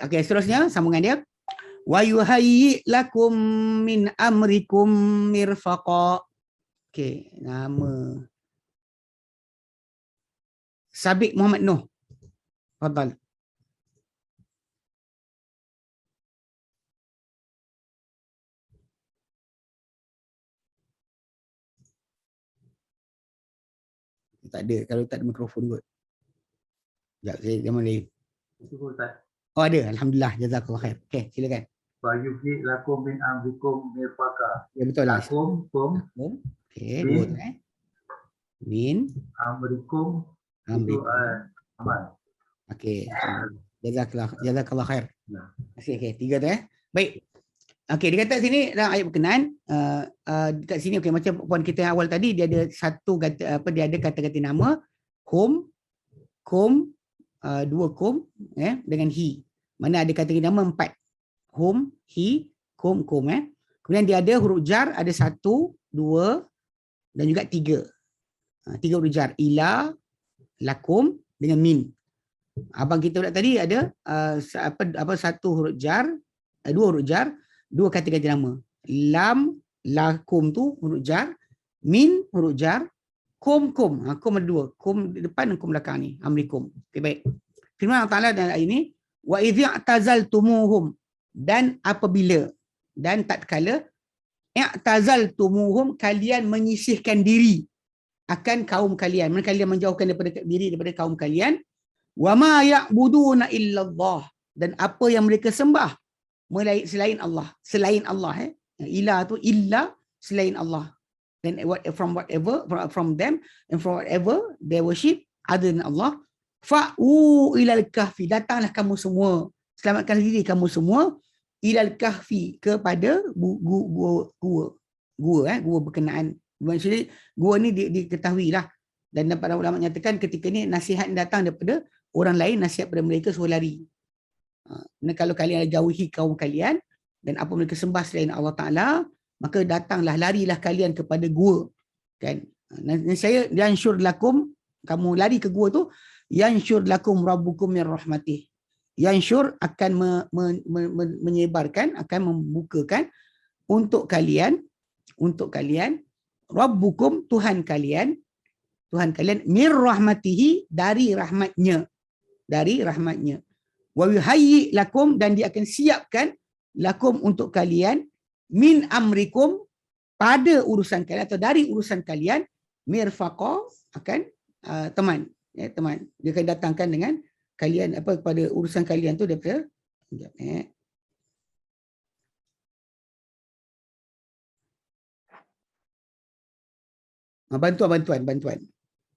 Okey, seterusnya sambungan dia. Wa yuhayyi lakum min amrikum mirfaqa. Okey, nama Sabik Muhammad Noh. Fadal. Tak ada, kalau tak ada mikrofon kot. Sekejap, saya zaman lain. Oh ada, alhamdulillah, jazakallah khair. Okey, silakan. Wa yuhyi lakum min amrikum mirfaqa. Ya betul lah. Lakum Okey, betul min amrikum itu amal. Okey. Jazakallah khair. Terima kasih. Okey, 3 tu Baik. Okey, dia kata sini dalam ayat berkenaan dekat sini okey macam puan kita yang awal tadi dia ada satu kata dia ada kata-kata nama hum, kum, 2 kum dengan he. Mana ada kata nama 4. Hum, he, kum. Kemudian dia ada huruf jar ada 1, 2 dan juga 3. 3 huruf jar ila, lakum dengan min. Abang kita tadi ada satu huruf jar, 2 huruf jar, 2 kata-kata nama. Lam, lakum tu huruf jar, min huruf jar, kum. Kum ada 2. Kum depan dan kum belakang ni. Amrikum. Okay, baik. Firman Allah Ta'ala dalam ayat ini, wa idh i'tazaltumuhum, dan apabila dan tatkala i'tazaltumuhum, kalian menyisihkan diri akan kaum kalian. Mana kalian menjauhkan daripada kaum kalian. Wa ma ya'buduna illallah, dan apa yang mereka sembah selain Allah. Selain Allah ila tu illa selain Allah. Dan from them and from whatever they worship other than Allah. Fa'u ilal kahfi, datanglah kamu semua, selamatkan diri kamu semua ilal kahfi, kepada gua berkenaan. Maksudnya gua ni diketahui lah, dan para ulama nyatakan ketika ni nasihat datang daripada orang lain, nasihat pada mereka suruh lari. Kalau kalian jauhi kaum kalian dan apa mereka sembah selain Allah Ta'ala, maka datanglah, larilah kalian kepada gua kan. Saya yansyur lakum, kamu lari ke gua tu, yansyur lakum rabbukum min rahmatih. Yansyur akan menyebarkan, akan membukakan untuk kalian rabbukum, Tuhan kalian min rahmatihi, dari rahmatnya. Wa yuhayyi lakum, dan dia akan siapkan lakum untuk kalian min amrikum, pada urusan kalian atau dari urusan kalian, mirfaqa, akan teman. Teman. Dia akan datangkan dengan kalian kepada urusan kalian tu daripada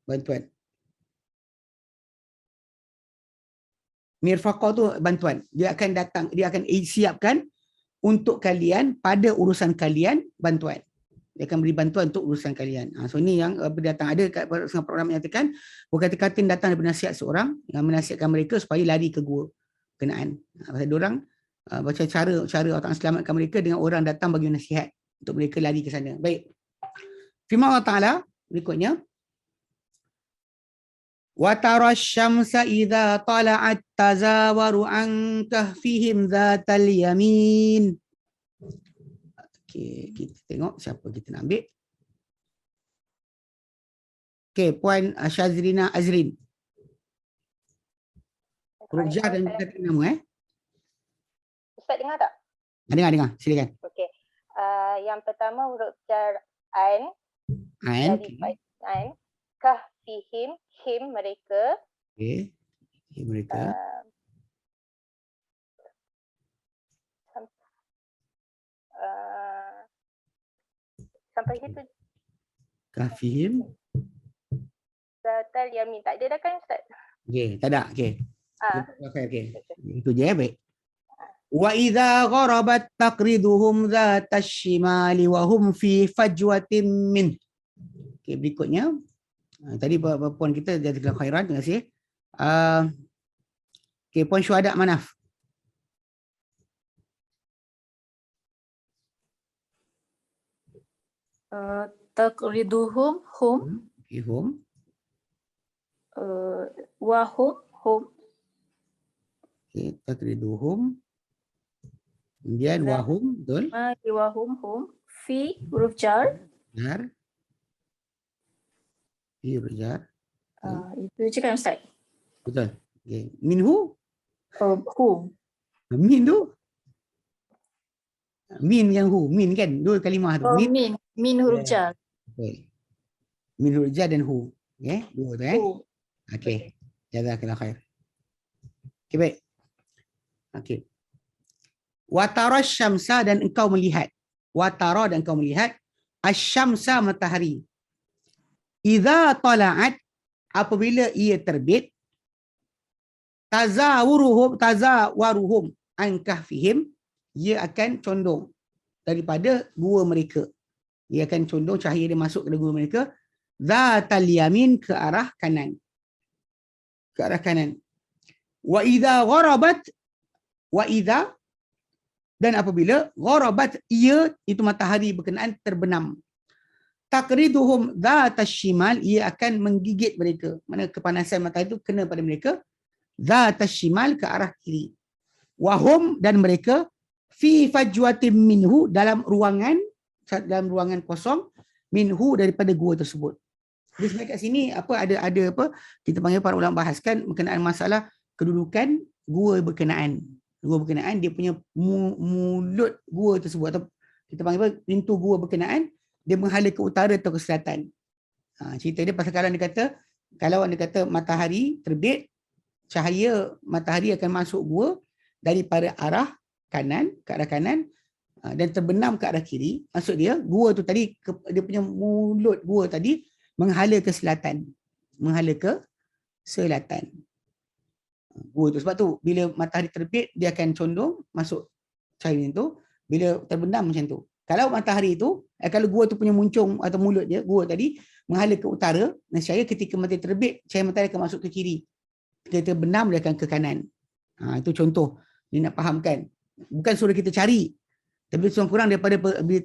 bantuan. Mirfaqa tu bantuan. Dia akan datang, dia akan siapkan untuk kalian pada urusan kalian bantuan. Dia akan beri bantuan untuk urusan kalian. So ini yang datang. Ada kat program menyatakan kata-kata yang datang daripada nasihat seorang yang menasihatkan mereka supaya lari ke gua kenaan. Pasal diorang baca cara Allah Ta'ala selamatkan mereka dengan orang datang bagi nasihat untuk mereka lari ke sana. Baik. Firman Allah Ta'ala berikutnya, wa tarasyamsa idza tala'at tazawaru an kahfihim dzatal yamin. Okey, kita tengok siapa kita nak ambil. Okey, puan Syazrina Azrin. Huruf jar dan kata nama Ustaz dengar tak? Dengar, silakan. Okey. Yang pertama huruf jar an. An. Kahfihim, him mereka. Okey. Mereka. Sampai situ. Kahfihim. Zatal yamin. Tak ada dah kan Ustaz? Okey, tak ada. Okey. Okey. Itu je baik. Wa idza gharabat taqriduhum zatash shimali wa hum fi fajwatin min. Okey, berikutnya. Tadi puan kita jazakallahu khairan, terima kasih. Okey, puan Syuhada Manaf. Taqriduhum hum. Hum. Wahum hum. Okay, taqriduhum. Kemudian wahum, betul? Wahum hum. Fi huruf jar. Jar. Fi huruf jar. Itu je kan Ustaz? Betul. Okay. Minhu? Hum. Min tu? Min yang hu, min kan? Dua kalimah tu. Min huruf jar. Okay. Min huruf jar dan hu. Okay, dua tu Okay. Jazakallah khair. Okay, baik. Okay. Watara syamsa dan engkau melihat. Watara dan engkau melihat. Asyamsa matahari. Idza tala'at, apabila ia terbit. Tazawaruhum an kahfihim, ia akan condong daripada gua mereka. Ia akan condong cahaya dia masuk ke gua mereka. Zatal yamin, ke arah kanan. Ke arah kanan. Wa idza gharabat, wa idza, dan apabila gharabat, ia, itu matahari berkenaan terbenam. Taqriduhum zatas shimal, ia akan menggigit mereka. Mana kepanasan matahari itu kena pada mereka. Zatas shimal, ke arah kiri. Wahum, dan mereka fi fajwatin minhu, dalam ruangan kosong, minhu, daripada gua tersebut. Jadi sebenarnya kat sini ada apa kita panggil para ulama bahaskan berkenaan masalah kedudukan gua berkenaan. Gua berkenaan dia punya mulut gua tersebut, atau kita panggil apa, pintu gua berkenaan, dia menghala ke utara atau ke selatan. Cerita dia pasal kalau anda kata matahari terbit, cahaya matahari akan masuk gua daripada arah kanan, ke arah kanan, dan terbenam ke arah kiri. Maksud dia gua tu tadi, dia punya mulut gua tadi menghala ke selatan. Menghala ke selatan. Gua tu, sebab tu bila matahari terbit dia akan condong masuk cahaya tu, bila terbenam macam tu. Kalau matahari tu, kalau gua tu punya muncung atau mulut dia, gua tadi menghala ke utara, nescaya ketika matahari terbit, cahaya matahari akan masuk ke kiri. Ketika terbenam dia akan ke kanan. Itu contoh. Ni nak fahamkan. Bukan suruh kita cari. Tapi kurang daripada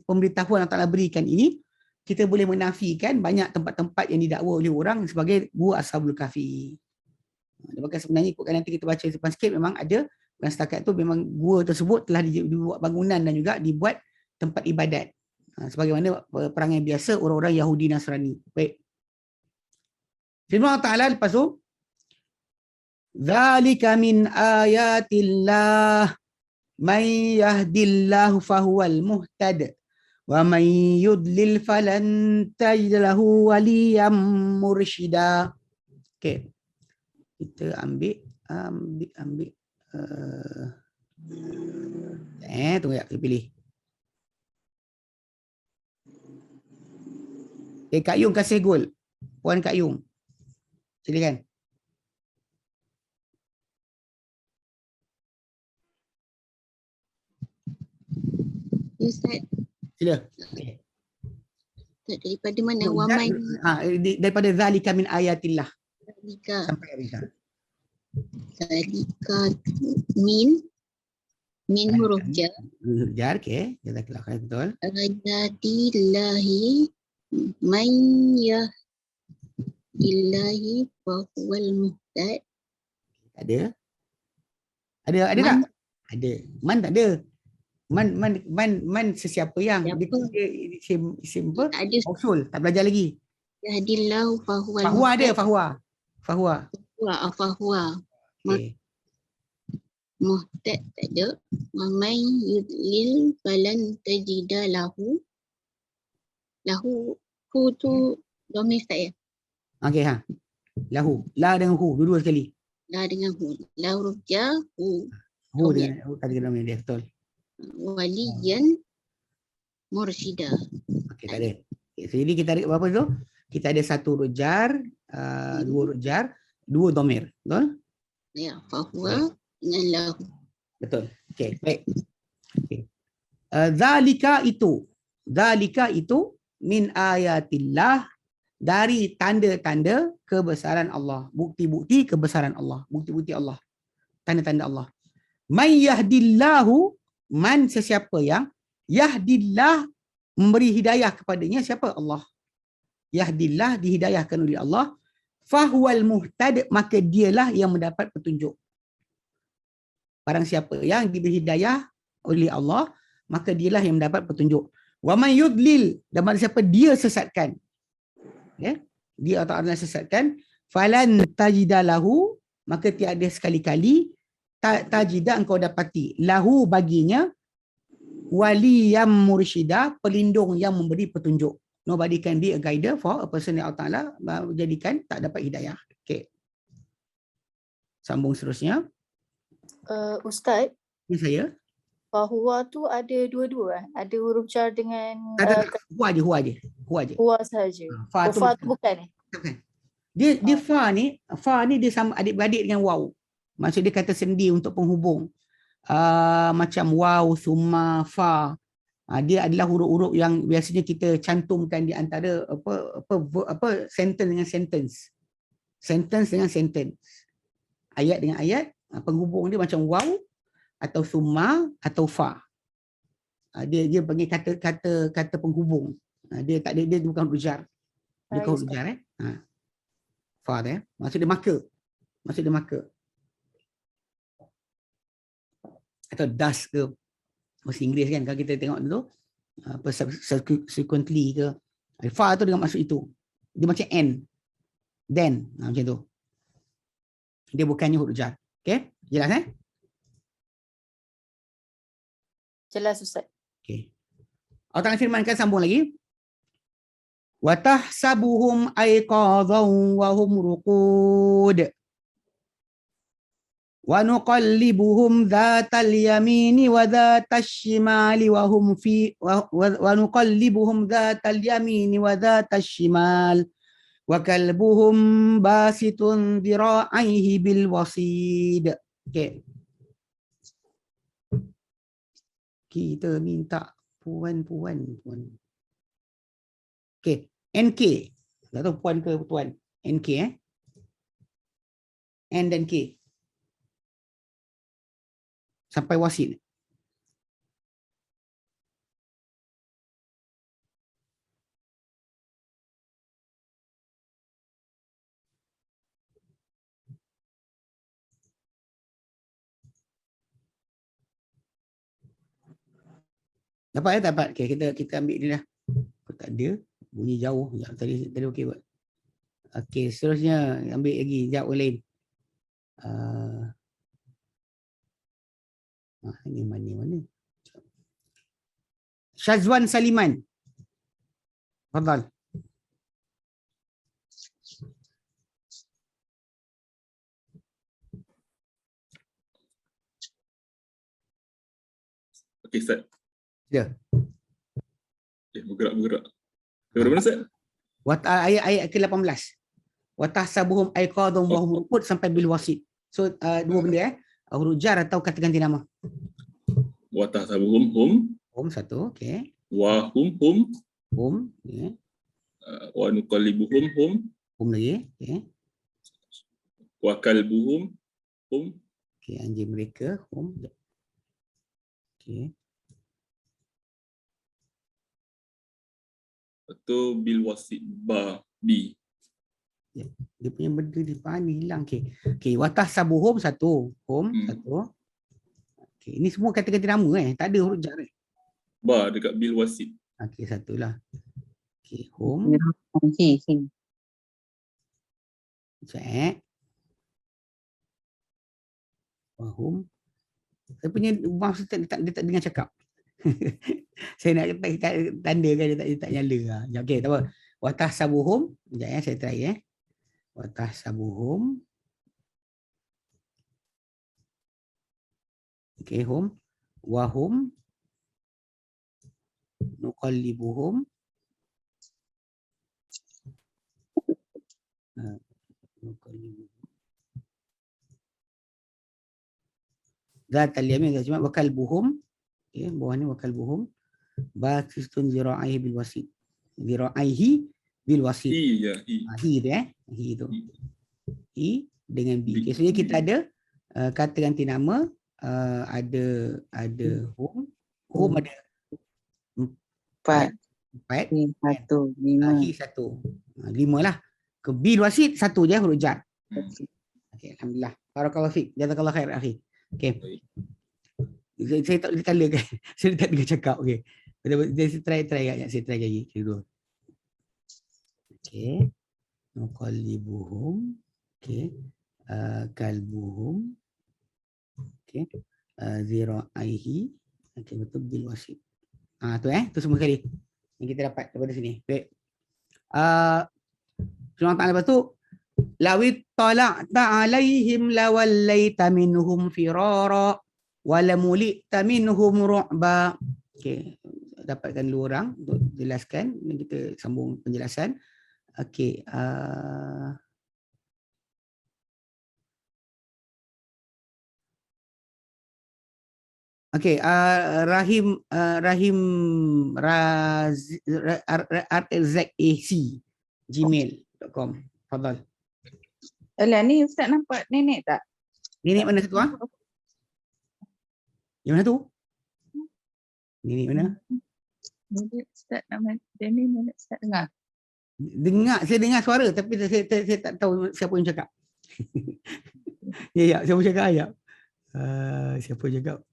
pemberitahuan yang Allah berikan ini, kita boleh menafikan banyak tempat-tempat yang didakwa oleh orang sebagai gua Ashabul Kahfi. Bahkan sebenarnya ikutkan nanti kita baca depan sikit, memang ada dan setakat tu memang gua tersebut telah dibuat bangunan dan juga dibuat tempat ibadat. Sebagaimana perangai biasa orang-orang Yahudi Nasrani. Baik. Firman Allah Ta'ala lepas tu, Zalika min ayatillah man yahdillahu fahuwal muhtad wa man yudlil falan tajid lahu waliyam mursyida. Okey. Kita ambil tunggu ya, kita pilih. Kak Yung kasih gol. Puan Kak Yung. Silakan. Ustaz. Sila. Okay. Daripada mana? Waman. Daripada zalika min ayatillah. Zalika. Sampai habis. Zalika min huruf jar. Huruf jar, okey. Jazakallah khair, betul. Ayatillahi man yahdillahi fahuwal muhtad. Ada tak? Ada. Man tak ada. Man sesiapa yang dia isim apa? Ada. Mausul, tak belajar lagi. Yahdillahu fahuwal Fahuwa ada, fahuwa. Okay. Muhtad tak ada. Wa man yudlil falan tajida lahu. Lahu tu dhamir tak ya? Okey Lahu. La dengan hu, dua-dua sekali. La dengan hu. La huruf jar, hu. Hu dengan hu tadi dalam dia, betul. Waliyan mursyida. Okey, tak ada. Okay, so jadi kita ada berapa tu? Kita ada satu huruf jar, dua huruf jar, dua dhamir. Betul? Ya, fahuwa dengan lahu. Betul. Okey, baik. Okay. Zalika itu min ayatillah, dari tanda-tanda kebesaran Allah, bukti-bukti kebesaran Allah, bukti-bukti Allah, tanda-tanda Allah. Man yahdillahu, man sesiapa yang, yahdillah memberi hidayah kepadanya siapa? Allah. Yahdillah, dihidayahkan oleh Allah. Fahuwal muhtad, maka dialah yang mendapat petunjuk. Barang siapa yang diberi hidayah oleh Allah, maka dialah yang mendapat petunjuk. Wa man yudlil, dan barang siapa dia sesatkan. Ya, dia atau Allah sesatkan, falan tajidalahu, maka tiada sekali-kali tajida engkau dapati lahu baginya waliyam mursyida, pelindung yang memberi petunjuk. Nobody can be a guide for a person yang Allah Ta'ala jadikan tak dapat hidayah. Okay. Sambung seterusnya. Ustaz, Ini saya. Huwa tu ada dua-dua. Ada huruf jar dengan Huwa aja. Huwa sahaja. Fa tu bukan. Dia fa ni dia sama adik-beradik dengan waw. Maksud dia kata sendi untuk penghubung. Macam waw, summa, fa. Dia adalah huruf-huruf yang biasanya kita cantumkan di antara apa sentence dengan sentence. Sentence dengan sentence. Ayat dengan ayat, penghubung dia macam waw atau summa atau fa. Dia panggil kata penghubung. Dia tak dia bukan huruf jar. Dia bukan huruf jar fa dia. Maksud dia maka. Atau das ke bahasa Inggeris kan, kalau kita tengok dulu apa subsequently ke, fa tu dengan maksud itu. Dia macam and, then, macam tu. Dia bukannya huruf jar. Okey, jelas Jelas Ustaz. Okey. Allah Ta'ala firmankan, sambung lagi. Wa tahsabuhum aiqadhan wa hum ruqud. Wa nuqallibuhum dhatal yamini wa dhatal shimali wa hum fi wa nuqallibuhum dhatal yamini wa dhatal shimal wa kalbuhum basitun dhira'aihi bil wasid. Okey. Kita minta puan. Okey, NK. Tak tahu puan ke tuan. NK N dan K. Sampai wasit. Dapat dapat. Okey, kita ambil dia lah. Tak ada. Bunyi jauh. Sekejap, tadi okey buat. Okey, seterusnya ambil lagi jawab lain. Ini mana? Syazwan Saliman. Fadhal. Okey, Ustaz. Ya. Bergerak. Dari mana, Ustaz? Ayat ke-18. Wa tahsabuhum aiqadhan wa hum ruqud sampai bil wasid. So dua benda huruf jar atau kata ganti nama. Wa tahsabuhum hum satu, okey. Wa hum ya. Wa nuqallibuhum hum lagi, okey. Wa kalbuhum hum. Okey, anjing mereka hum. Okey. Atau bil wasid bi. Ya, dia punya benda di depan ni hilang. Okey, watah sabuhum satu, satu. Okey, ini semua kata-kata nama tak ada huruf jar Ba dekat bil wasid. Okey, satulah. Okey, hum. Cek. Wahum. Saya punya maksud dia tak dengar cakap. Saya nak tanda kan dia tak nyala. Okey, tak apa. Watah sabuhum. Sekejap saya try Watah sabuhum. Okey, hum. Wahum. Nuqallibuhum. Nuqallibuhum. Zatal yamin wa kalbuhum. Okey, bawah ni wa kalbuhum. Basitun zira'aihi bil wasid. Zira'aihi bil wasid. Hi dia hi tu. I dengan B. Okay, so kita ada kata ganti nama, ada home ada 4. Satu, lima. Hi 1. 5 lah. Ke bil wasid 1 je huruf jar. Okey, alhamdulillah. Barakallahu fiik. Jazakallahu khair akhi. Okey. Saya tak boleh kala kan. Saya tak dengar cakap. Okey. Saya try agaknya. Saya try lagi. Okey. Nuqallibuhum. Okey. Kalbuhum. Okey. Zira'aihi. Okey, betul bil wasid. Tu semua kali yang kita dapat daripada sini. Baik. Firman Allah lepas tu, lawit tala'ta alaihim lawallaita minhum firara walamulita minhum ru'ba. Okey, dapatkan dua orang untuk jelaskan dan kita sambung penjelasan. Okey, Rahim RZAC gmail.com. Fadal. Alah ni Ustaz nampak nenek tak? Nenek mana satu Yang mana tu? Nenek mana? Nenek Ustaz nama nenek mana Ustaz dengar? Saya dengar suara tapi saya tak tahu siapa yang cakap. Ya, siapa cakap ya? Siapa cakap?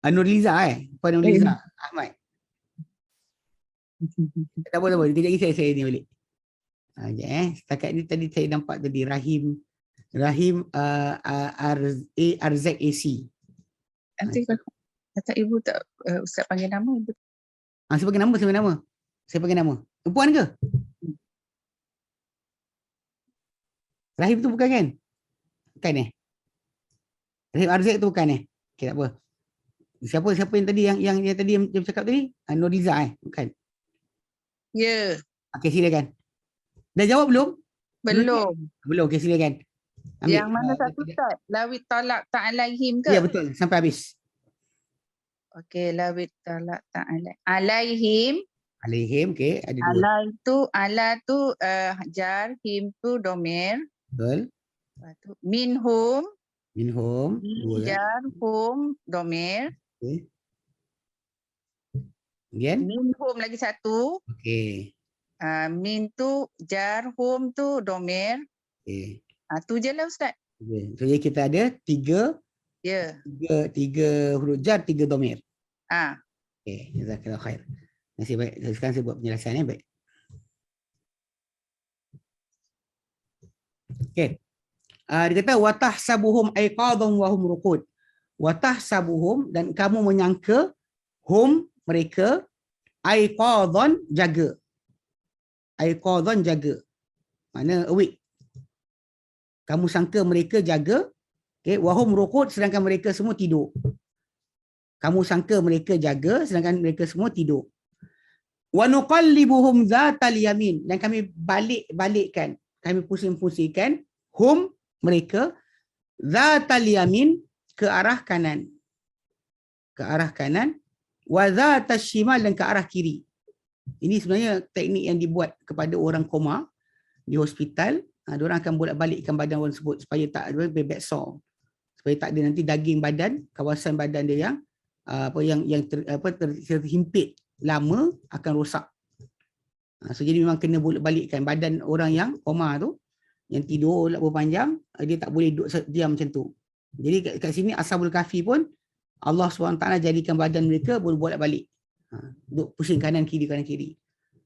Nurliza Puan Nurliza Ahmad. Tak apa. Kejap lagi saya ni balik. Setakat ni tadi saya nampak tadi Rahim RZAC. Nanti kata ibu tak Ustaz panggil nama ibu. Saya panggil nama. Puan ke? Rahim tu bukan kan? Bukan Rahim RZAC tu bukan Okey, tak apa. Siapa yang tadi yang tadi yang cakap tadi? Nurliza bukan? Ya. Okey, silakan. Dah jawab belum? Belum. Okey, silakan. Yang mana satu Ustaz? Lawit talak ta'alaihim ke? Ya, betul. Sampai habis. Okey, lawit talak ta'alaihim. Alaihim, okey. Ada dua. Ala tu jar, him tu domir. Betul. Lepas tu minhum. Dua. Jar, hum, domir. Okey. Kemudian? Minhum lagi satu. Okey. Min tu jar, hum tu domir. Okey. Tu je lah Ustaz. Okay. So, jadi kita ada tiga huruf jar, 3 domir. Okey, jazakallahu khair. Nasib baik. Sekarang saya buat penjelasan baik. Okey. Dia kata watahsabuhum aiqadhum wa hum ruqud. Watahsabuhum dan kamu menyangka hum mereka aiqadhan jaga. Aiqadhan jaga. Mana awake. Kamu sangka mereka jaga. Okey, wa hum ruqud sedangkan mereka semua tidur. Kamu sangka mereka jaga sedangkan mereka semua tidur. Wa nuqallibuhum zatal yamin dan kami balikkan, kami pusing-pusingkan hum mereka zatal yamin ke arah kanan. Ke arah kanan wa zatal shimal dan ke arah kiri. Ini sebenarnya teknik yang dibuat kepada orang koma di hospital. Diorang akan bolak-balikkan badan orang tersebut supaya tak ada bebek sore. Supaya tak ada nanti daging badan, kawasan badan dia yang terhimpit lama akan rosak. So jadi memang kena bolak-balikkan badan orang yang koma tu, yang tidur berpanjang, dia tak boleh duduk diam macam tu. Jadi kat sini Ashabul Kahfi pun Allah SWT jadikan badan mereka bolak-balik. Duduk pusing kanan kiri.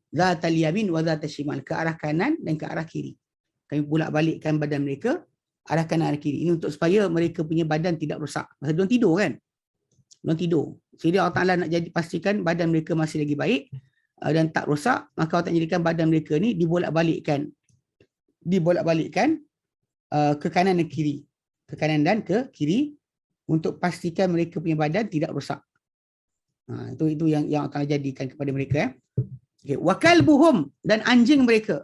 Zatal yamin wa zatal shimal, ke arah kanan dan ke arah kiri. Kami bolak-balikkan badan mereka arah kanan arah kiri. Ini untuk supaya mereka punya badan tidak rosak. Masa diorang tidur kan? Diorang tidur. Jadi Allah Ta'ala nak pastikan badan mereka masih lagi baik dan tak rosak, maka Allah Ta'ala jadikan badan mereka ni dibolak-balikkan ke kanan dan kiri. Ke kanan dan ke kiri untuk pastikan mereka punya badan tidak rosak. Itu yang Allah Ta'ala jadikan kepada mereka. Okay. Wakal buhum dan anjing mereka.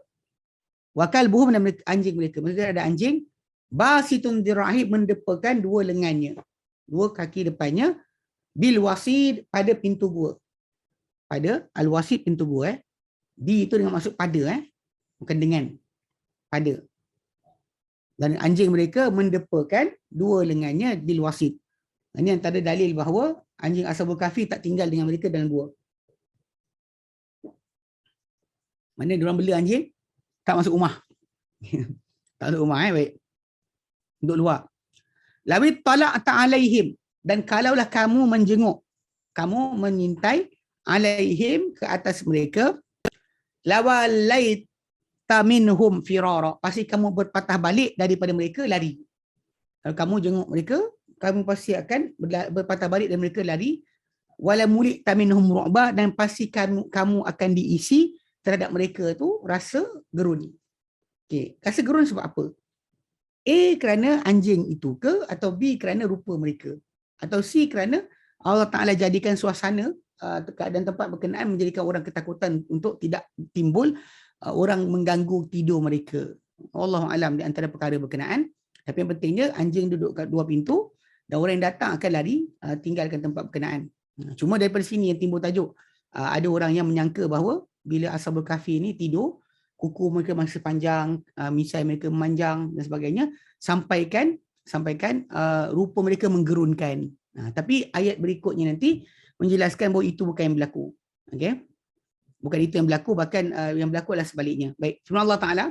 Wakal buhum dan anjing mereka. Mereka ada anjing. Basitun dirahib, mendepakan dua lengannya. Dua kaki depannya. Bil wasid, pada pintu gua. Pada al-wasid, pintu gua. Bi itu dengan maksud pada. Bukan dengan. Pada. Dan anjing mereka mendepakan dua lengannya bil wasid. Ini antara dalil bahawa anjing Ashabul Kahfi tak tinggal dengan mereka dalam gua. Mana diorang bela anjing, tak masuk rumah. Tak masuk rumah, baik. Duduk luar. Lawi talaq ta'alaihim. Dan kalaulah kamu menjenguk, kamu menyintai alaihim ke atas mereka, lawalaita minhum firara. Pasti kamu berpatah balik daripada mereka, lari. Kalau kamu jenguk mereka, kamu pasti akan berpatah balik dan mereka lari. Wala mulita minhum ru'ba, dan pasti kamu akan diisi terhadap mereka tu rasa gerun. Okey, rasa gerun sebab apa? A kerana anjing itu ke, atau B kerana rupa mereka, atau C kerana Allah Ta'ala jadikan suasana dan tempat berkenaan menjadikan orang ketakutan untuk tidak timbul orang mengganggu tidur mereka. Wallahu alam di antara perkara berkenaan. Tapi yang pentingnya anjing duduk kat dua pintu dan orang yang datang akan lari tinggalkan tempat berkenaan. Cuma daripada sini yang timbul tajuk, ada orang yang menyangka bahawa bila Ashabul Kahfi ni tidur, kuku mereka masih panjang, misai mereka memanjang dan sebagainya, sampaikan rupa mereka menggerunkan. Tapi ayat berikutnya nanti menjelaskan bahawa itu bukan yang berlaku. Okay? Bukan itu yang berlaku, bahkan yang berlaku adalah sebaliknya. Baik, firman Allah Ta'ala,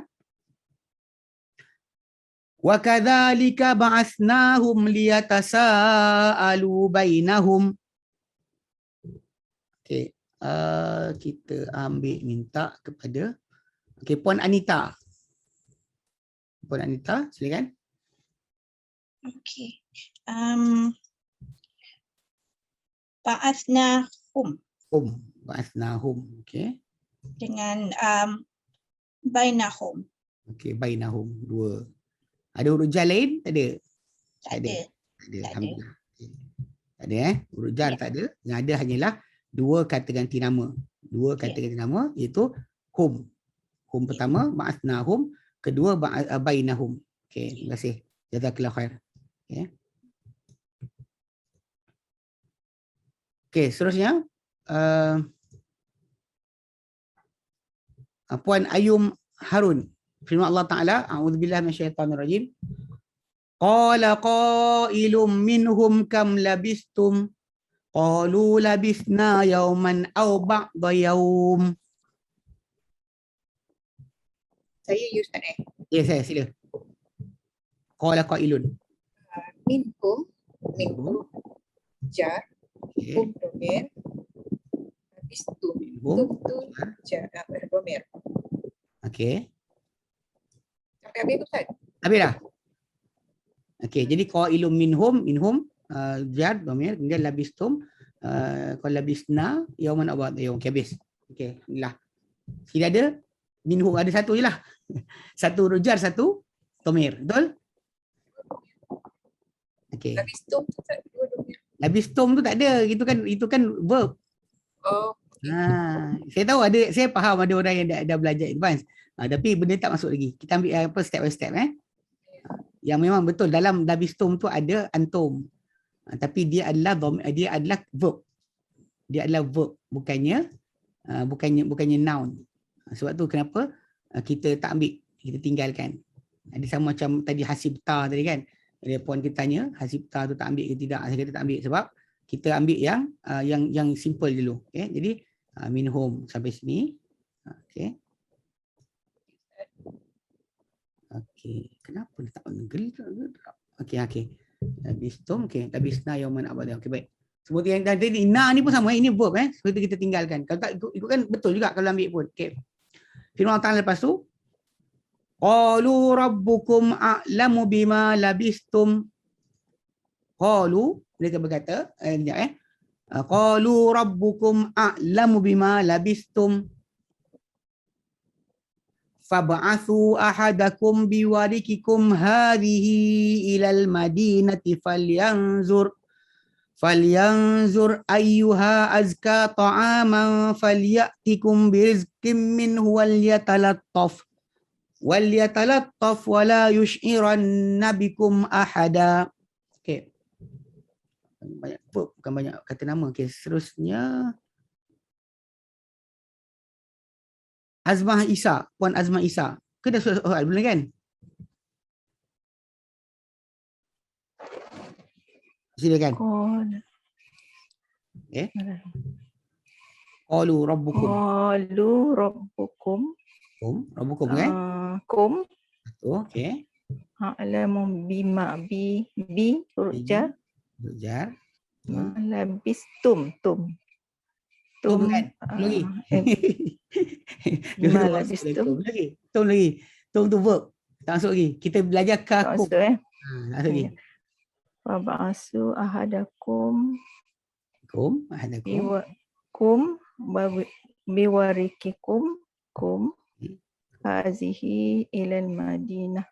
wa kadzalika ba'atsnahum liyatasaalu bainahum. Okey, kita ambil minta kepada Puan Anita. Puan Anita, silakan. Okey. Ba'atsnahum. Ba'atsnahum, okey. Dengan bainahum. Okey, bainahum, dua. Ada huruf jar lain? Tak ada? Tak ada. Alhamdulillah. Tak ada huruf jar tak ada. Yang ada hanyalah dua kata ganti nama. Dua kata ganti nama iaitu hum. Hum pertama, ba'atsnahum. Kedua, bainahum. Okey, terima kasih. Jazakallahu khair. Okey. Okey, seterusnya Puan Ayum Harun. Firman Allah Ta'ala, a'udzubillahi minasyaitonirrajim. Qala qailum minhum kam labistum. Qalu labisna yawman aw ba'da yawm. Saya Ustaz Ya, saya sila. Qala qailun. Minhum jar, hum domir, habis tu jar domir. Okey. Sampai habis Ustaz? Habis dah? Okey, jadi qailum minhum jar domir, kemudian labistum, qala labisna yawman aw ba'da yawm. Okey, habis. Okey, alhamdulillah. Tidak ada minhum, ada satu je lah. Satu huruf jar, satu domir. Betul? Okey. Labistum tu tak dua domir. Labistum tu tak ada, itu kan verb. Oh. Saya tahu saya faham ada orang yang dah belajar advance. Tapi benda tak masuk lagi. Kita ambil step by step Yang memang betul dalam labistum tu ada antum. Tapi dia adalah verb. Dia adalah verb, bukannya noun. Sebab tu kenapa kita tak ambil, kita tinggalkan. Ada sama macam tadi hasibta tadi kan. Dia puan kita tanya hasibta tu tak ambil ke tidak. Saya kata tak ambil sebab kita ambil yang simple dulu. Okay? Jadi minhum sampai sini. Okay. Okey, kenapa dia tak panggil gerak? Okey. Labistum, okey. Labisna yawman abada. Okey, baik. Seperti yang tadi, na ni pun sama, ini verb seperti kita tinggalkan. Kalau tak ikut kan betul juga kalau ambil pun. Okey. Firman Allah Ta'ala lepas tu, qalu rabbukum a'lamu bima labistum. Qalu, mereka berkata, qalu rabbukum a'lamu bima labistum. Fab'athu ahadakum biwarikikum hadhihi ilal madinati falyanzur ayyuha azka ta'aman falyatikum birizqim minhu walyatalattaf wala yush'iranna bikum ahada. Okey. Bukan banyak kata nama. Okey, seterusnya Azmah Isa, Puan Azmah Isa. Ke dah soal belum kan? Silakan. Okay. Qalu rabbukum. Qalu rabbukum. Rabbukum kan? Kum. Okey. A'lamu bima bi huruf jar. Huruf jar. Labistum. Tum kan? Lagi. Bima labistum. Lagi. Tum lagi. Tum tu verb. Tak masuk lagi. Kita belajar kakum. Tak masuk masuk lagi. Fab'asu ahadakum. Kum biwarikikum. Kum. Hazihi ilal Madinah.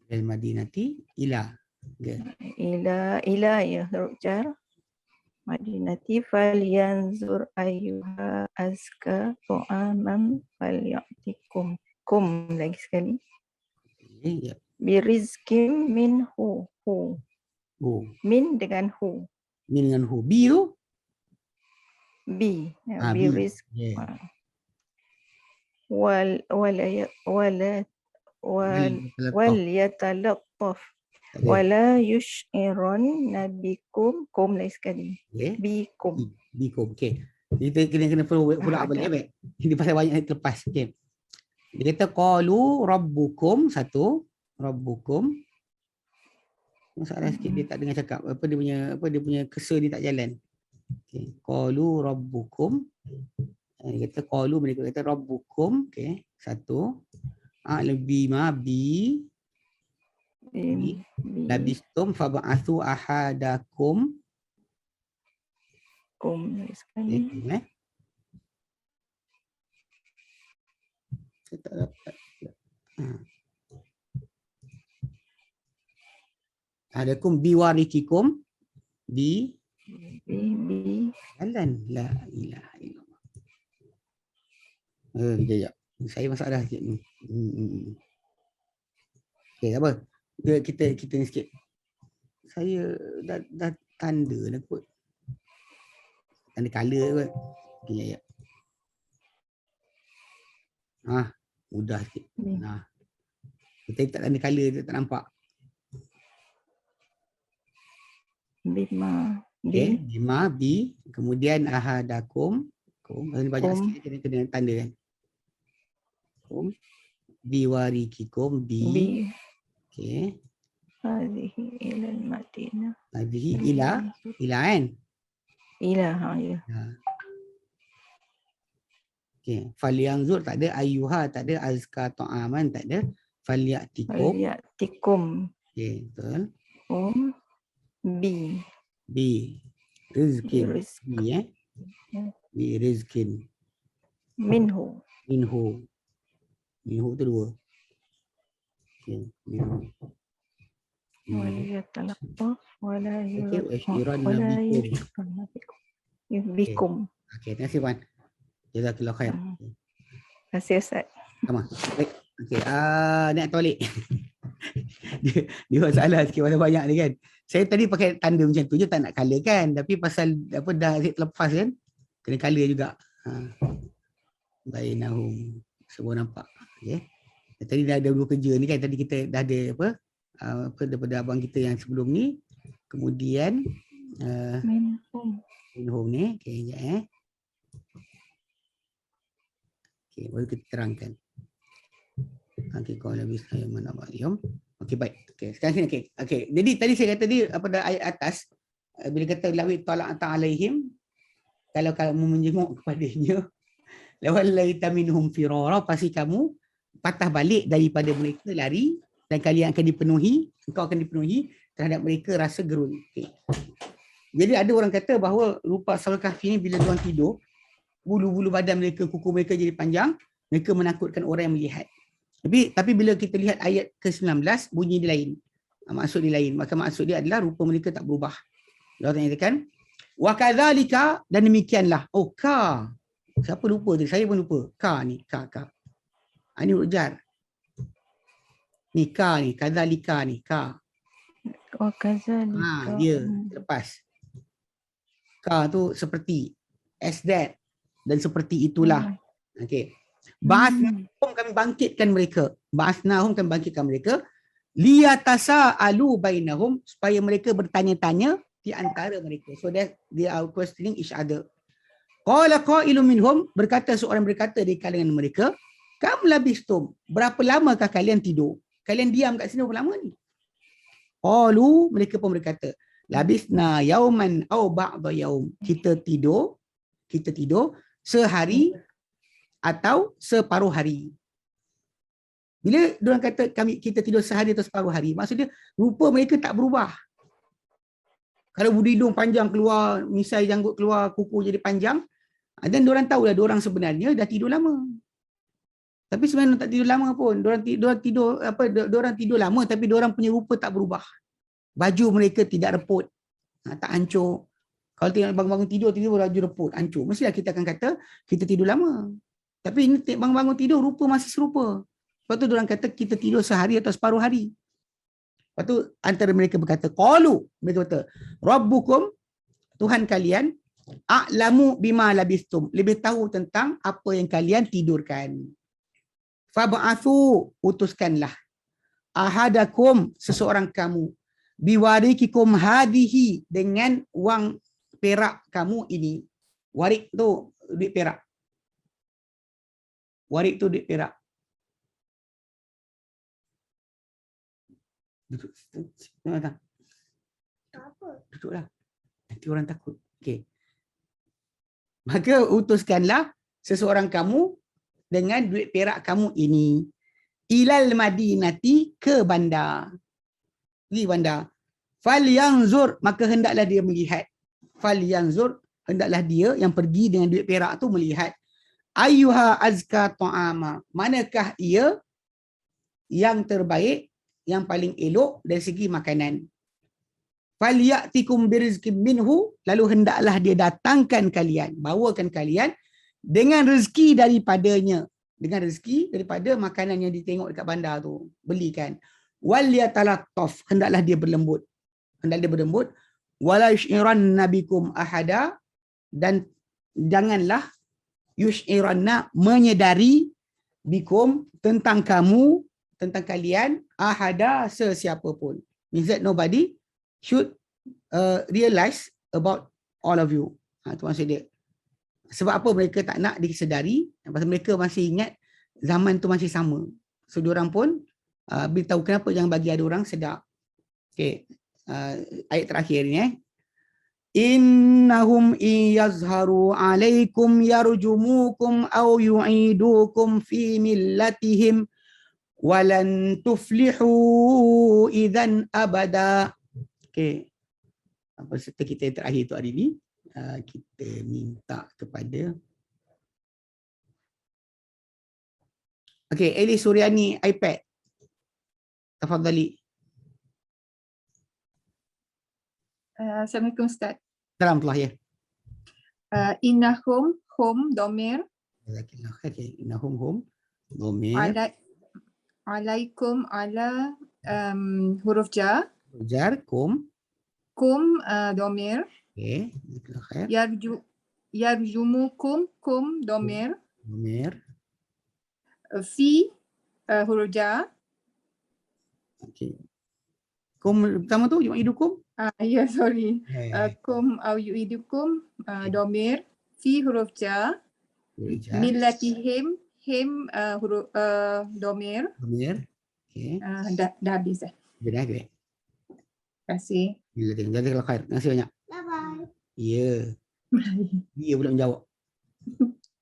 Ilal Madinati ila. Ila ya huruf jar. Madinati falyanzur ayyuha azka tu'aman falyatikum. Kum lagi sekali. Birizkim min hu. Min dengan hu. Min dengan hu. Bi tu? Bi. Bi. Birizkim. Walyatalattaf wala yush'iran nabikum. Kum lagi sekali. Bikum. Okey. Kita kena follow balik baik. Ini pasal banyak yang terlepas. Okey. Dia kata qalu rabbukum satu. Rabbukum. Masalah sikit dia tak dengar cakap. Apa dia punya cursor dia tak jalan. Okey. Qalu rabbukum. Dia kata qalu, mereka kata rabbukum. Okey. Satu. Lebih ma bi. Labistum fab'athu ahadakum. Kum sekali. Saya tak dapat. Ahadakum biwarikikum. Bi. Jalan. La ilaha illallah. Kejap. Saya masalah sikit ni. Okey, tak apa. Kita ni sikit. Saya dah tanda dah kot. Tanda color kot. Okey, ya. Mudah sikit. Kita tak tanda color, dia tak nampak. Bima bi. Kemudian ahadakum. Banyak sikit kena tanda kan. Biwarikikum bi. Okey. Hadhihi ilal Madinah. Hadhihi ila kan? Ila ya. Okey, falyanzur tak ada, ayyuha tak ada, azka ta'aman tak ada, falyatikum. Okey, betul. Bi. Rizkin. Bi rizkin. Minhu tu dua. Okey, minhu. Waliyatalattaf wala yush'iran bikum. Okey, terima kasih Puan. Jazakallah khair. Terima kasih Ustaz. Sama. Baik. Okey, nak balik. dia masalah sikit pasal banyak ni kan. Saya tadi pakai tanda macam tu je, tak nak color kan, tapi pasal apa dah lepas kan, kena color juga. Bainahum. Semua nampak. Okey. Tadi dah ada dua kerja ni kan, tadi kita dah ada apa daripada abang kita yang sebelum ni. Kemudian minhum ni. Okey, sekejap Okey, baru kita terangkan. Okey, kalau habis saya mana balium. Okey, baik. Okey, sekarang sini okey. Jadi tadi saya kata tadi pada ayat atas bila kata lawi tala'ata alaihim, kalau kamu menjenguk kepadanya, lawallaita minhum firara, pasti kamu patah balik daripada mereka, lari, dan kalian akan dipenuhi, engkau akan dipenuhi terhadap mereka rasa gerun. Okay. Jadi ada orang kata bahawa rupa Ashabul Kahfi ni bila diorang tidur, bulu-bulu badan mereka, kuku mereka jadi panjang, mereka menakutkan orang yang melihat. Tapi bila kita lihat ayat ke-19, bunyi dia lain. Maksud dia lain. Maka maksud dia adalah rupa mereka tak berubah. Allah nyatakan, wa kadzalika, dan demikianlah. Oh, ka. Siapa lupa tu? Saya pun lupa. Ka ni, ka. Ini ujar. Ni ka ni, kadzalika ni, ka. Wa kadzalika. Dia lepas. Ka tu seperti, as that, dan seperti itulah. Okey. Ba'asnahum, kami bangkitkan mereka. Ba'asnahum, kami bangkitkan mereka. Liyatasa'alu bainahum, supaya mereka bertanya-tanya di antara mereka. So that they are questioning each other. Qala qailun minhum, berkata seorang berkata di kalangan mereka, kam labistum, berapa lamakah kalian tidur? Kalian diam kat sini berapa lama ni? Qalu, mereka pun berkata, labisna yauman au ba'da yaum. Kita tidur sehari atau separuh hari. Bila diorang kata kita tidur sehari atau separuh hari, maksudnya rupa mereka tak berubah. Kalau budi hidung panjang keluar, misai janggut keluar, kuku jadi panjang, dan diorang tahulah diorang sebenarnya dah tidur lama. Tapi sebenarnya tak tidur lama pun. Diorang tidur lama tapi diorang punya rupa tak berubah. Baju mereka tidak reput, tak hancur. Kalau tengok bangun-bangun tidur baju reput, hancur. Mestilah kita akan kata kita tidur lama. Tapi ini bangun-bangun tidur rupa masih serupa. Lepas tu diorang kata kita tidur sehari atau separuh hari. Lepas tu antara mereka berkata, qalu, mereka kata, Rabbukum, Tuhan kalian, a'lamu bima labistum, lebih tahu tentang apa yang kalian tidurkan. Fab'athu, utuskanlah, ahadakum, seseorang kamu, biwarikikum hadihi, dengan wang perak kamu ini. Warik tu duit perak. Warik tu duit perak. Duduklah. Nanti orang takut. Okey. Maka utuskanlah seseorang kamu dengan duit perak kamu ini ilal madinati, ke bandar. Pergi bandar. Falyanzur, maka hendaklah dia melihat. Falyanzur, hendaklah dia yang pergi dengan duit perak tu melihat. Ayyuha azka ta'ama, manakah ia yang terbaik, yang paling elok dari segi makanan. Falyatikum birizqin minhu, lalu hendaklah dia datangkan kalian, bawakan kalian dengan rezeki daripadanya, dengan rezeki daripada makanan yang ditengok dekat bandar tu, belikan. Wal yatalattaf, hendaklah dia berlembut. Wala yush'iranna bikum ahada, dan janganlah yush'iranna, menyedari, bikum, tentang kamu, tentang kalian, ahada, sesiapa pun. Means that nobody should realize about all of you. Itu maksud dia. Sebab apa mereka tak nak disedari? Pasal mereka masih ingat zaman tu masih sama. So diorang pun beritahu kenapa jangan bagi ada orang sedar. Okay. Ayat terakhir ni. Innahum iyazharu alaikum yarjumukum aw yu'idukum fi millatihim walan tuflihu idzan abada. Okey. Peserta kita yang terakhir tu hari ni, kita minta kepada Eli Suryani iPad. Tafadhali. Assalamualaikum Ustaz. Salamullah ya. Innahum hum domir. Innahum hum domir. Alaikum ala huruf jar. Jar kum. Kum domir. Okay. Yarjumukum kum domir. Domir. Fi huruf jar. Okay. Kum pertama tu yu'idukum. Ya, sorry. Kum au yu'idukum domir. Fi huruf jar. Millatihim. Him huruf domir. Domir. Okay. Dah habis dah. Dah. Terima kasih. Jazakallah khair. Terima kasih banyak. Bye-bye. Ya. Dia pula menjawab.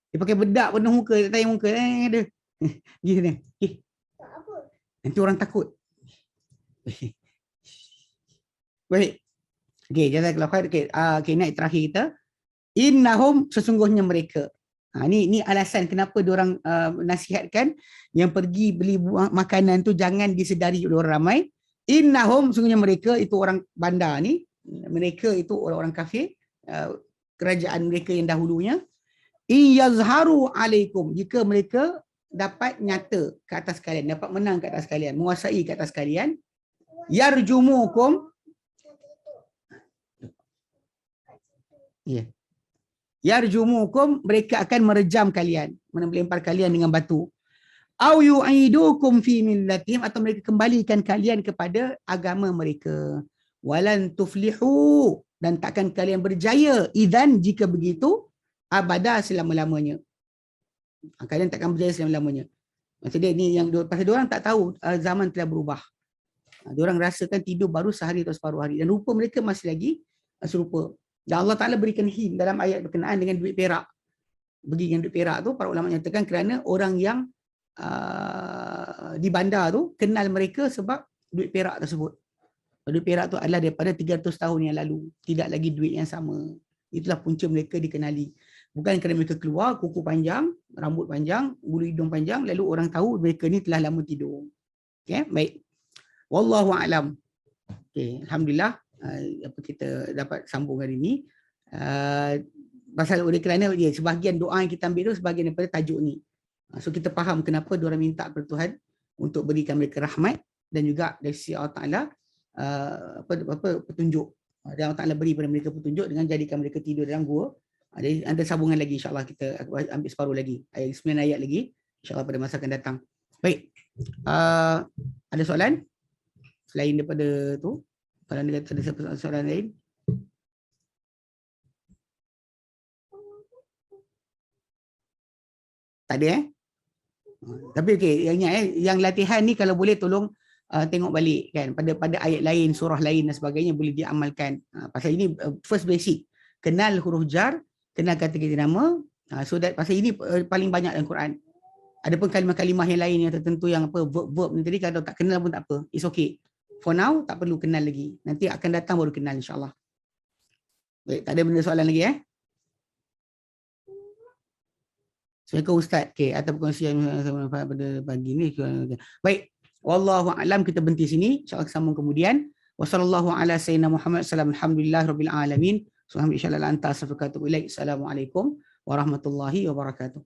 Dia pakai bedak penuh muka, tak tayang muka. Ada. Pergi sini. Nanti orang takut. Baik. Okey, jazakallah khair. Okey, naik terakhir kita. Innahum, sesungguhnya mereka. Ni alasan kenapa diorang nasihatkan yang pergi beli makanan tu jangan disedari oleh orang ramai. Innahum, sesungguhnya mereka itu orang bandar ni. Mereka itu orang-orang kafir. Kerajaan mereka yang dahulunya. Iyazharu alaikum, jika mereka dapat nyata ke atas kalian, dapat menang ke atas kalian, menguasai ke atas kalian. Yarjumukum. Ya. Yarjumukum, mereka akan merejam kalian, melempar kalian dengan batu. Au yu'idukum fi millatihim, atau mereka kembalikan kalian kepada agama mereka. Walan tuflihu, dan takkan kalian berjaya idzan, jika begitu, abada selama-lamanya. Kalian takkan berjaya selama-lamanya. Maksudnya ni yang pasal diorang tak tahu zaman telah berubah. Diorang rasakan tidur baru sehari atau separuh hari dan rupa mereka masih lagi serupa. Dan Allah Ta'ala berikan hint dalam ayat berkenaan dengan duit perak. Bagi dengan duit perak tu, para ulama nyatakan kerana orang yang di bandar tu kenal mereka sebab duit perak tersebut. Duit perak tu adalah daripada 300 tahun yang lalu. Tidak lagi duit yang sama. Itulah punca mereka dikenali. Bukan kerana mereka keluar, kuku panjang, rambut panjang, bulu hidung panjang, lalu orang tahu mereka ni telah lama tidur. Okay, baik. Wallahu a'lam. Okay, alhamdulillah apa kita dapat sambung hari ni. Pasal oleh kerana sebahagian doa yang kita ambil tu sebahagian daripada tajuk ni. So kita faham kenapa diorang minta kepada Tuhan untuk berikan mereka rahmat dan juga dari sisi Allah Ta'ala petunjuk. Dan Allah Ta'ala beri pada mereka petunjuk dengan jadikan mereka tidur dalam gua. Ada sambungan lagi, insyaAllah kita ambil separuh lagi. 9 ayat lagi, insyaAllah pada masa akan datang. Baik, ada soalan? Selain daripada tu, kalau anda kata ada soalan lain? Tak ada Tapi okey, yang latihan ni kalau boleh tolong tengok balik kan pada ayat lain, surah lain dan sebagainya boleh diamalkan. Pasal ini first basic. Kenal huruf jar, kenal kata-kata nama. So that pasal ini paling banyak dalam Quran. Ada pun kalimah-kalimah yang lain yang tertentu yang verb ni tadi kalau tak kenal pun tak apa. It's okay. For now tak perlu kenal lagi. Nanti akan datang baru kenal insya-Allah. Baik, tak ada benda soalan lagi Assalamualaikum Ustaz. Okey, atas perkongsian pada pagi ni. Baik. Wallahu a'lam, kita berhenti sini. InsyaAllah sambung kemudian. Wassallallahu ala sayyidina Muhammad sallallahu alhamdulillah rabbil alamin. Subhanallah anta astaghfiruka wa atubu ilaik. Assalamualaikum warahmatullahi wabarakatuh.